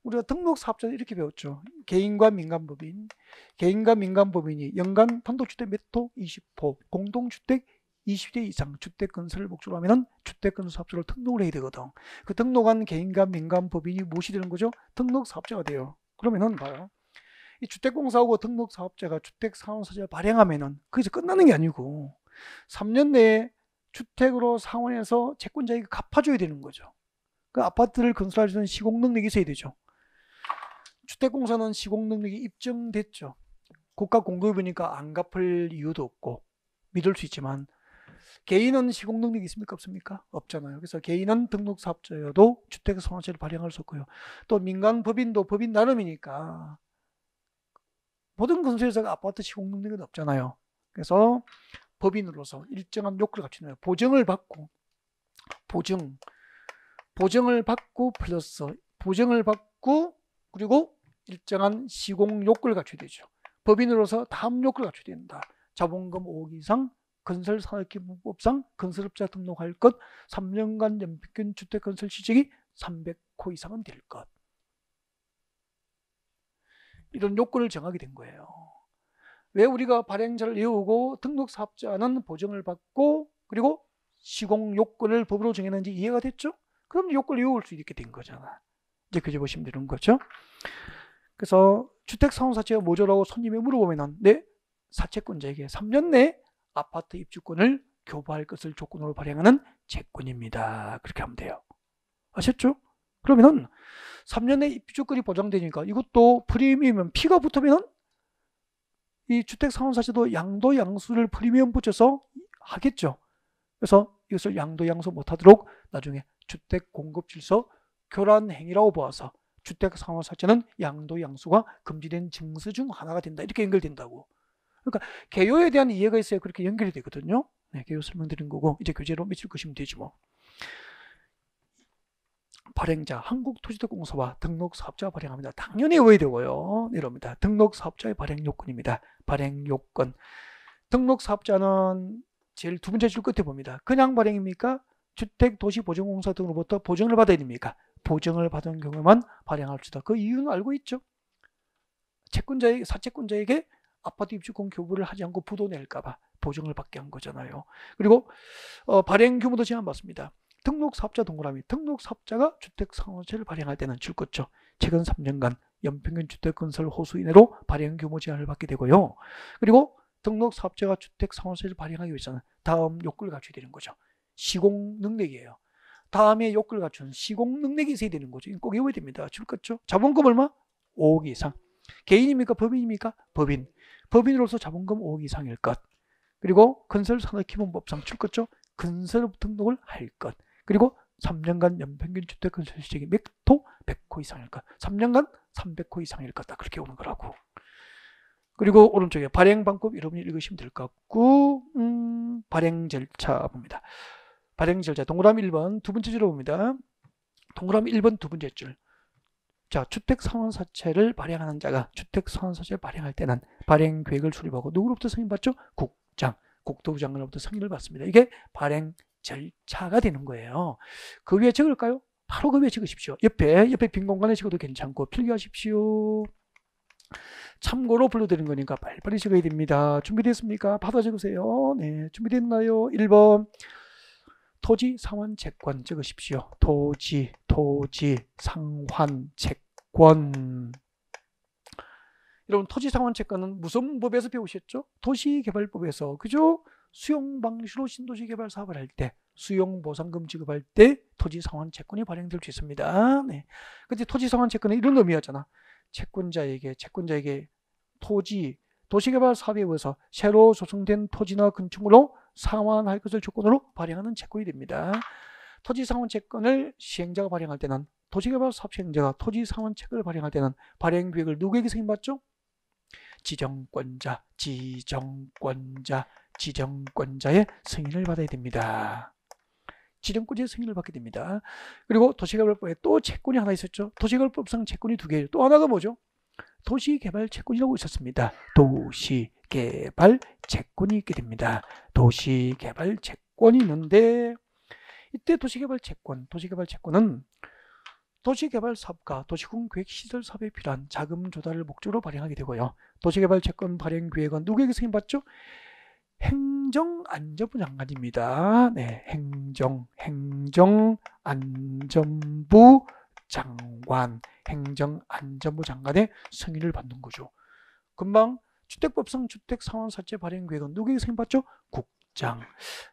우리가 등록 사업자는 이렇게 배웠죠. 개인과 민간법인. 개인과 민간법인이 연간 단독주택 몇 호? 20호. 공동주택 20대 이상 주택 건설을 목적으로 하면은 주택 건설 사업자를 등록을 해야 되거든. 그 등록한 개인과 민간법인이 무엇이 되는 거죠? 등록 사업자가 돼요. 그러면은 봐요. 이 주택공사하고 등록사업자가 주택상환사채를 발행하면은 거기서 끝나는 게 아니고 3년 내에 주택으로 상환해서 채권자에게 갚아줘야 되는 거죠. 그 아파트를 건설할 수 있는 시공능력이 있어야 되죠. 주택공사는 시공능력이 입증됐죠. 국가 공급이니까 안 갚을 이유도 없고 믿을 수 있지만 개인은 시공능력이 있습니까? 없습니까? 없잖아요. 그래서 개인은 등록사업자여도 주택상환세를 발행할 수 없고요. 또 민간법인도 법인 나름이니까 모든 건설회사가 아파트 시공 능력은 없잖아요. 그래서 법인으로서 일정한 요건을 갖추는 보증을 받고 플러스 보증을 받고 그리고 일정한 시공 요건을 갖춰야 되죠. 법인으로서 다음 요건을 갖춰야 된다. 자본금 5억 이상, 건설산업기본법상 건설업자 등록할 것, 3년간 연평균 주택건설 실적이 300호 이상은 될 것. 이런 요건을 정하게 된 거예요. 왜 우리가 발행자를 외우고 등록사업자는 보증을 받고 그리고 시공 요건을 법으로 정했는지 이해가 됐죠? 그럼 요건을 외울 수 있게 된 거잖아. 이제 그제 보시면 되는 거죠. 그래서 주택상환사채가 뭐죠라고 손님이 물어보면 네, 사채권자에게 3년 내에 아파트 입주권을 교부할 것을 조건으로 발행하는 채권입니다. 그렇게 하면 돼요. 아셨죠? 그러면은 3년 내 입주권이 보장되니까 이것도 프리미엄 P가 붙으면 이 주택상환사채도 양도양수를 프리미엄 붙여서 하겠죠. 그래서 이것을 양도양수 못하도록 나중에 주택공급질서 교란행위라고 보아서 주택상환사채는 양도양수가 금지된 증서 중 하나가 된다. 이렇게 연결된다고. 그러니까 개요에 대한 이해가 있어야 그렇게 연결이 되거든요. 네, 개요 설명드린 거고 이제 교재로 며칠 것이면 되지 뭐. 발행자 한국토지대공사와 등록사업자가 발행합니다. 당연히 외워야 되고요. 이럽니다. 등록사업자의 발행요건입니다. 발행요건. 등록사업자는 제일 두 번째 줄 끝에 봅니다. 그냥 발행입니까? 주택도시보증공사 등으로부터 보증을 받아야 됩니까? 보증을 받은 경우만 발행할 수 있다. 그 이유는 알고 있죠. 사채권자에게 아파트 입주권 교부를 하지 않고 부도 낼까봐 보증을 받게 한 거잖아요. 그리고 발행 규모도 제한받습니다. 등록사업자 동그라미. 등록사업자가 주택상환세를 발행할 때는 줄 것죠. 최근 3년간 연평균 주택건설 호수 이내로 발행 규모 제한을 받게 되고요. 그리고 등록사업자가 주택상환세를 발행하기 위해서는 다음 요건을 갖춰야 되는 거죠. 시공능력이에요. 다음에 요건을 갖춘 시공능력이 있어야 되는 거죠. 꼭 외워야 됩니다. 줄 것죠. 자본금 얼마? 5억 이상. 개인입니까? 법인입니까? 법인. 법인으로서 자본금 5억 이상일 것. 그리고 건설산업기본법상 줄 것죠. 건설업 등록을 할 것. 그리고 3년간 연평균 주택건설 실적이 몇 호? 100호 이상일 것. 3년간 300호 이상일 것. 딱 그렇게 오는 거라고. 그리고 오른쪽에 발행 방법 여러분이 읽으시면 될 것 같고 발행 절차 봅니다. 발행 절차 동그라미 1번 두 번째 줄을 봅니다. 동그라미 1번 두 번째 줄. 자, 주택상환사채를 발행하는 자가 주택상환사채를 발행할 때는 발행계획을 수립하고 누구로부터 승인받죠? 국장, 국토부 장관으로부터 승인을 받습니다. 이게 발행 절차가 되는 거예요. 그 위에 적을까요? 바로 그 위에 적으십시오. 옆에 빈 공간에 적어도 괜찮고 필기하십시오. 참고로 불러드린 거니까 빨리빨리 적어야 됩니다. 준비됐습니까? 받아 적으세요. 네, 준비됐나요? 1번 토지 상환 채권 적으십시오. 토지 상환 채권. 여러분 토지 상환 채권은 무슨 법에서 배우셨죠? 도시개발법에서. 그죠? 수용 방식으로 신도시 개발 사업을 할 때 수용 보상금 지급할 때 토지 상환 채권이 발행될 수 있습니다. 네. 근데 토지 상환 채권은 이런 의미였잖아. 채권자에게 도시개발 사업에 의해서 새로 조성된 토지나 건축물로 상환할 것을 조건으로 발행하는 채권이 됩니다. 토지 상환 채권을 시행자가 발행할 때는 도시개발 사업 시행자가 토지 상환 채권을 발행할 때는 발행 계획을 누구에게 승인받죠? 지정권자의 승인을 받아야 됩니다. 지정권자의 승인을 받게 됩니다. 그리고 도시개발법에 또 채권이 하나 있었죠. 도시개발법상 채권이 두 개예요. 또 하나가 뭐죠? 도시개발 채권이라고 있었습니다. 도시개발 채권이 있게 됩니다. 도시개발 채권이 있는데 이때 도시개발 채권은 도시개발 사업과 도시군계획시설 사업에 필요한 자금 조달을 목적으로 발행하게 되고요. 도시개발 채권 발행 계획은 누구에게 승인받죠? 행정안전부 장관입니다. 네, 행정안전부 장관의 승인을 받는 거죠. 금방 주택법상 주택상환사채 발행 계획은 누구에게 승인받죠? 국장.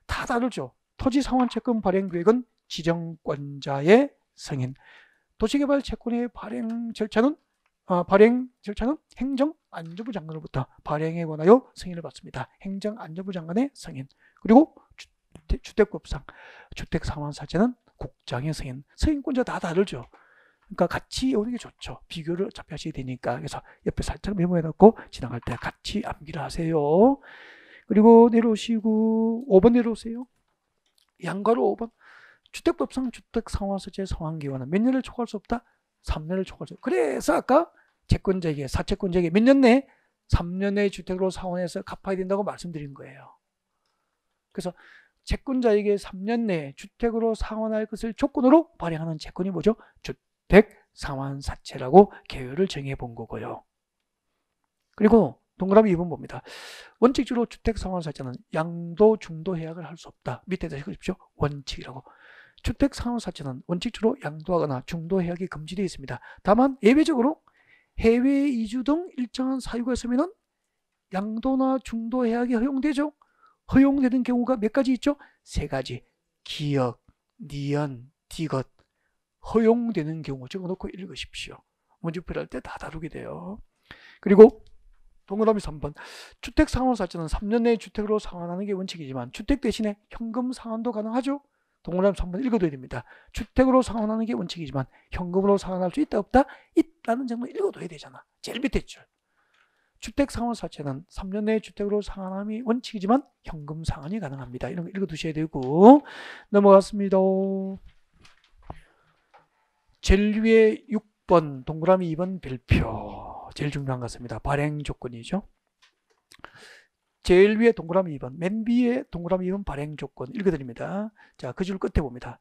다 다르죠. 토지상환채권 발행 계획은 지정권자의 승인. 도시개발 채권의 발행 절차는 행정안전부 장관으로부터 발행에 관하여 승인을 받습니다. 행정안전부 장관의 승인. 그리고 주택법상 주택상환사채는 국장의 승인. 승인권자 다 다르죠. 그러니까 같이 오는 게 좋죠. 비교를 어차피 하셔야 되니까. 그래서 옆에 살짝 메모해 놓고 지나갈 때 같이 암기를 하세요. 그리고 내려오시고 5번 내려오세요. 양가로 5번. 주택법상 주택상환사채 상환기간은 몇 년을 초과할 수 없다? 3년을 초과할 수 없다. 그래서 아까 사채권자에게 몇 년 내에? 3년 내에 주택으로 상환해서 갚아야 된다고 말씀드린 거예요. 그래서 채권자에게 3년 내에 주택으로 상환할 것을 조건으로 발행하는 채권이 뭐죠? 주택상환사채라고 개요를 정해 본 거고요. 그리고 동그라미 2번 봅니다. 원칙적으로 주택상환사채는 양도, 중도 해약을 할 수 없다. 밑에다 적으십시오. 원칙이라고. 주택상환사채는 원칙적으로 양도하거나 중도 해약이 금지되어 있습니다. 다만 예외적으로 해외 이주 등 일정한 사유가 있으면 양도나 중도 해약이 허용되죠. 허용되는 경우가 몇 가지 있죠? 3가지. 기역, 니은, 디귿. 허용되는 경우 적어놓고 읽으십시오. 문제풀이 할 때 다 다루게 돼요. 그리고 동그라미 3번. 주택상환사채는 3년 내에 주택으로 상환하는 게 원칙이지만 주택 대신에 현금 상환도 가능하죠. 동그라미 3번 읽어둬야 됩니다. 주택으로 상환하는 게 원칙이지만 현금으로 상환할 수 있다 없다? 있다는 점을 읽어둬야 되잖아. 제일 밑에 줄. 주택상환사채는 3년 내에 주택으로 상환함이 원칙이지만 현금 상환이 가능합니다. 이런 거 읽어두셔야 되고 넘어갔습니다. 제일 위에 6번 동그라미 2번 별표. 제일 중요한 것 같습니다. 발행 조건이죠. 제일 위에 동그라미 2번, 맨 위에 동그라미 2번 발행 조건 읽어드립니다. 자, 그 줄 끝에 봅니다.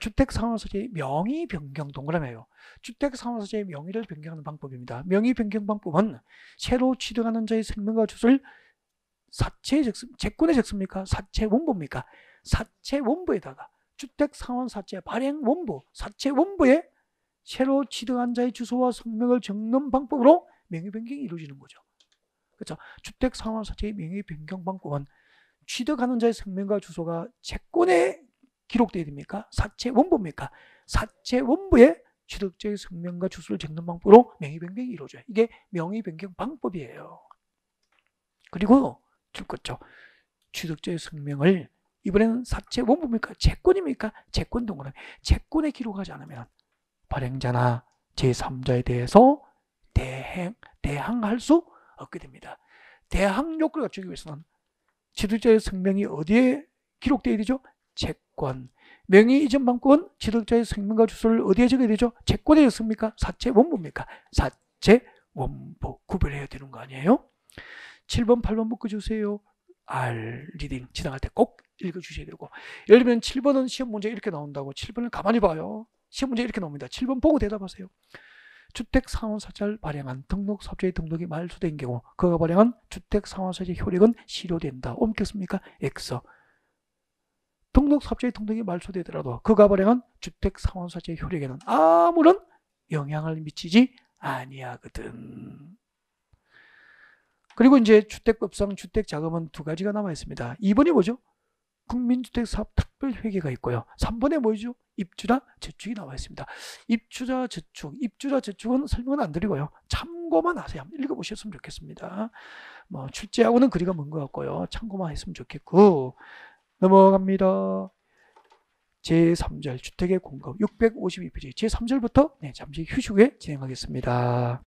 주택상환사채의 명의 변경 동그라미예요. 주택상환사채의 명의를 변경하는 방법입니다. 명의 변경 방법은 새로 취득하는 자의 생명과 주소를 채권에 적습니까? 사채 원부입니까? 사채 원부에다가 주택상환사채 발행 원부, 사채 원부에 새로 취득한 자의 주소와 성명을 적는 방법으로 명의 변경이 이루어지는 거죠. 그렇죠. 주택상환사채의 명의 변경 방법은 취득하는 자의 성명과 주소가 채권에 기록되어야 됩니까? 사채 원부입니까? 사채 원부에 취득자의 성명과 주소를 적는 방법으로 명의 변경이 이루어져요. 이게 명의 변경 방법이에요. 그리고 줄 것죠. 취득자의 성명을 이번에는 사채 원부입니까? 채권입니까? 채권 동그라미. 채권에 기록하지 않으면 발행자나 제3자에 대해서 대항할 수 없게 됩니다. 대항 요건을 갖추기 위해서는 취득자의 성명이 어디에 기록되어야 되죠? 채권. 명의 이전 방법은 취득자의姓名과 주소를 어디에 적어야 되죠? 채권에 적습니까? 사채 원부입니까? 사채 원부 구별해야 되는 거 아니에요? 7번, 8번 묶어주세요. R 리딩 지나갈 때 꼭 읽어주셔야 되고, 예를 들면 7번은 시험 문제 이렇게 나온다고 7번을 가만히 봐요. 시험 문제 이렇게 나옵니다. 7번 보고 대답하세요. 주택상환사채를 발행한 등록사업자의 등록이 말소된 경우 그가 발행한 주택상환사채 효력은 실효된다. 옮겼습니까? X. 등록사업자의 등록이 말소되더라도 그가 발행한 주택상환사채 효력에는 아무런 영향을 미치지 아니하거든. 그리고 이제 주택법상 주택자금은 두 가지가 남아 있습니다. 2번이 뭐죠? 국민주택사업 특별회계가 있고요. 3번에 뭐죠? 입주자 저축이 나와 있습니다. 입주자 저축은 설명은 안 드리고요. 참고만 하세요. 한번 읽어보셨으면 좋겠습니다. 뭐 출제하고는 거리가 먼 것 같고요. 참고만 했으면 좋겠고, 넘어갑니다. 제3절 주택의 공급 652페이지 제3절부터 잠시 휴식 후에 진행하겠습니다.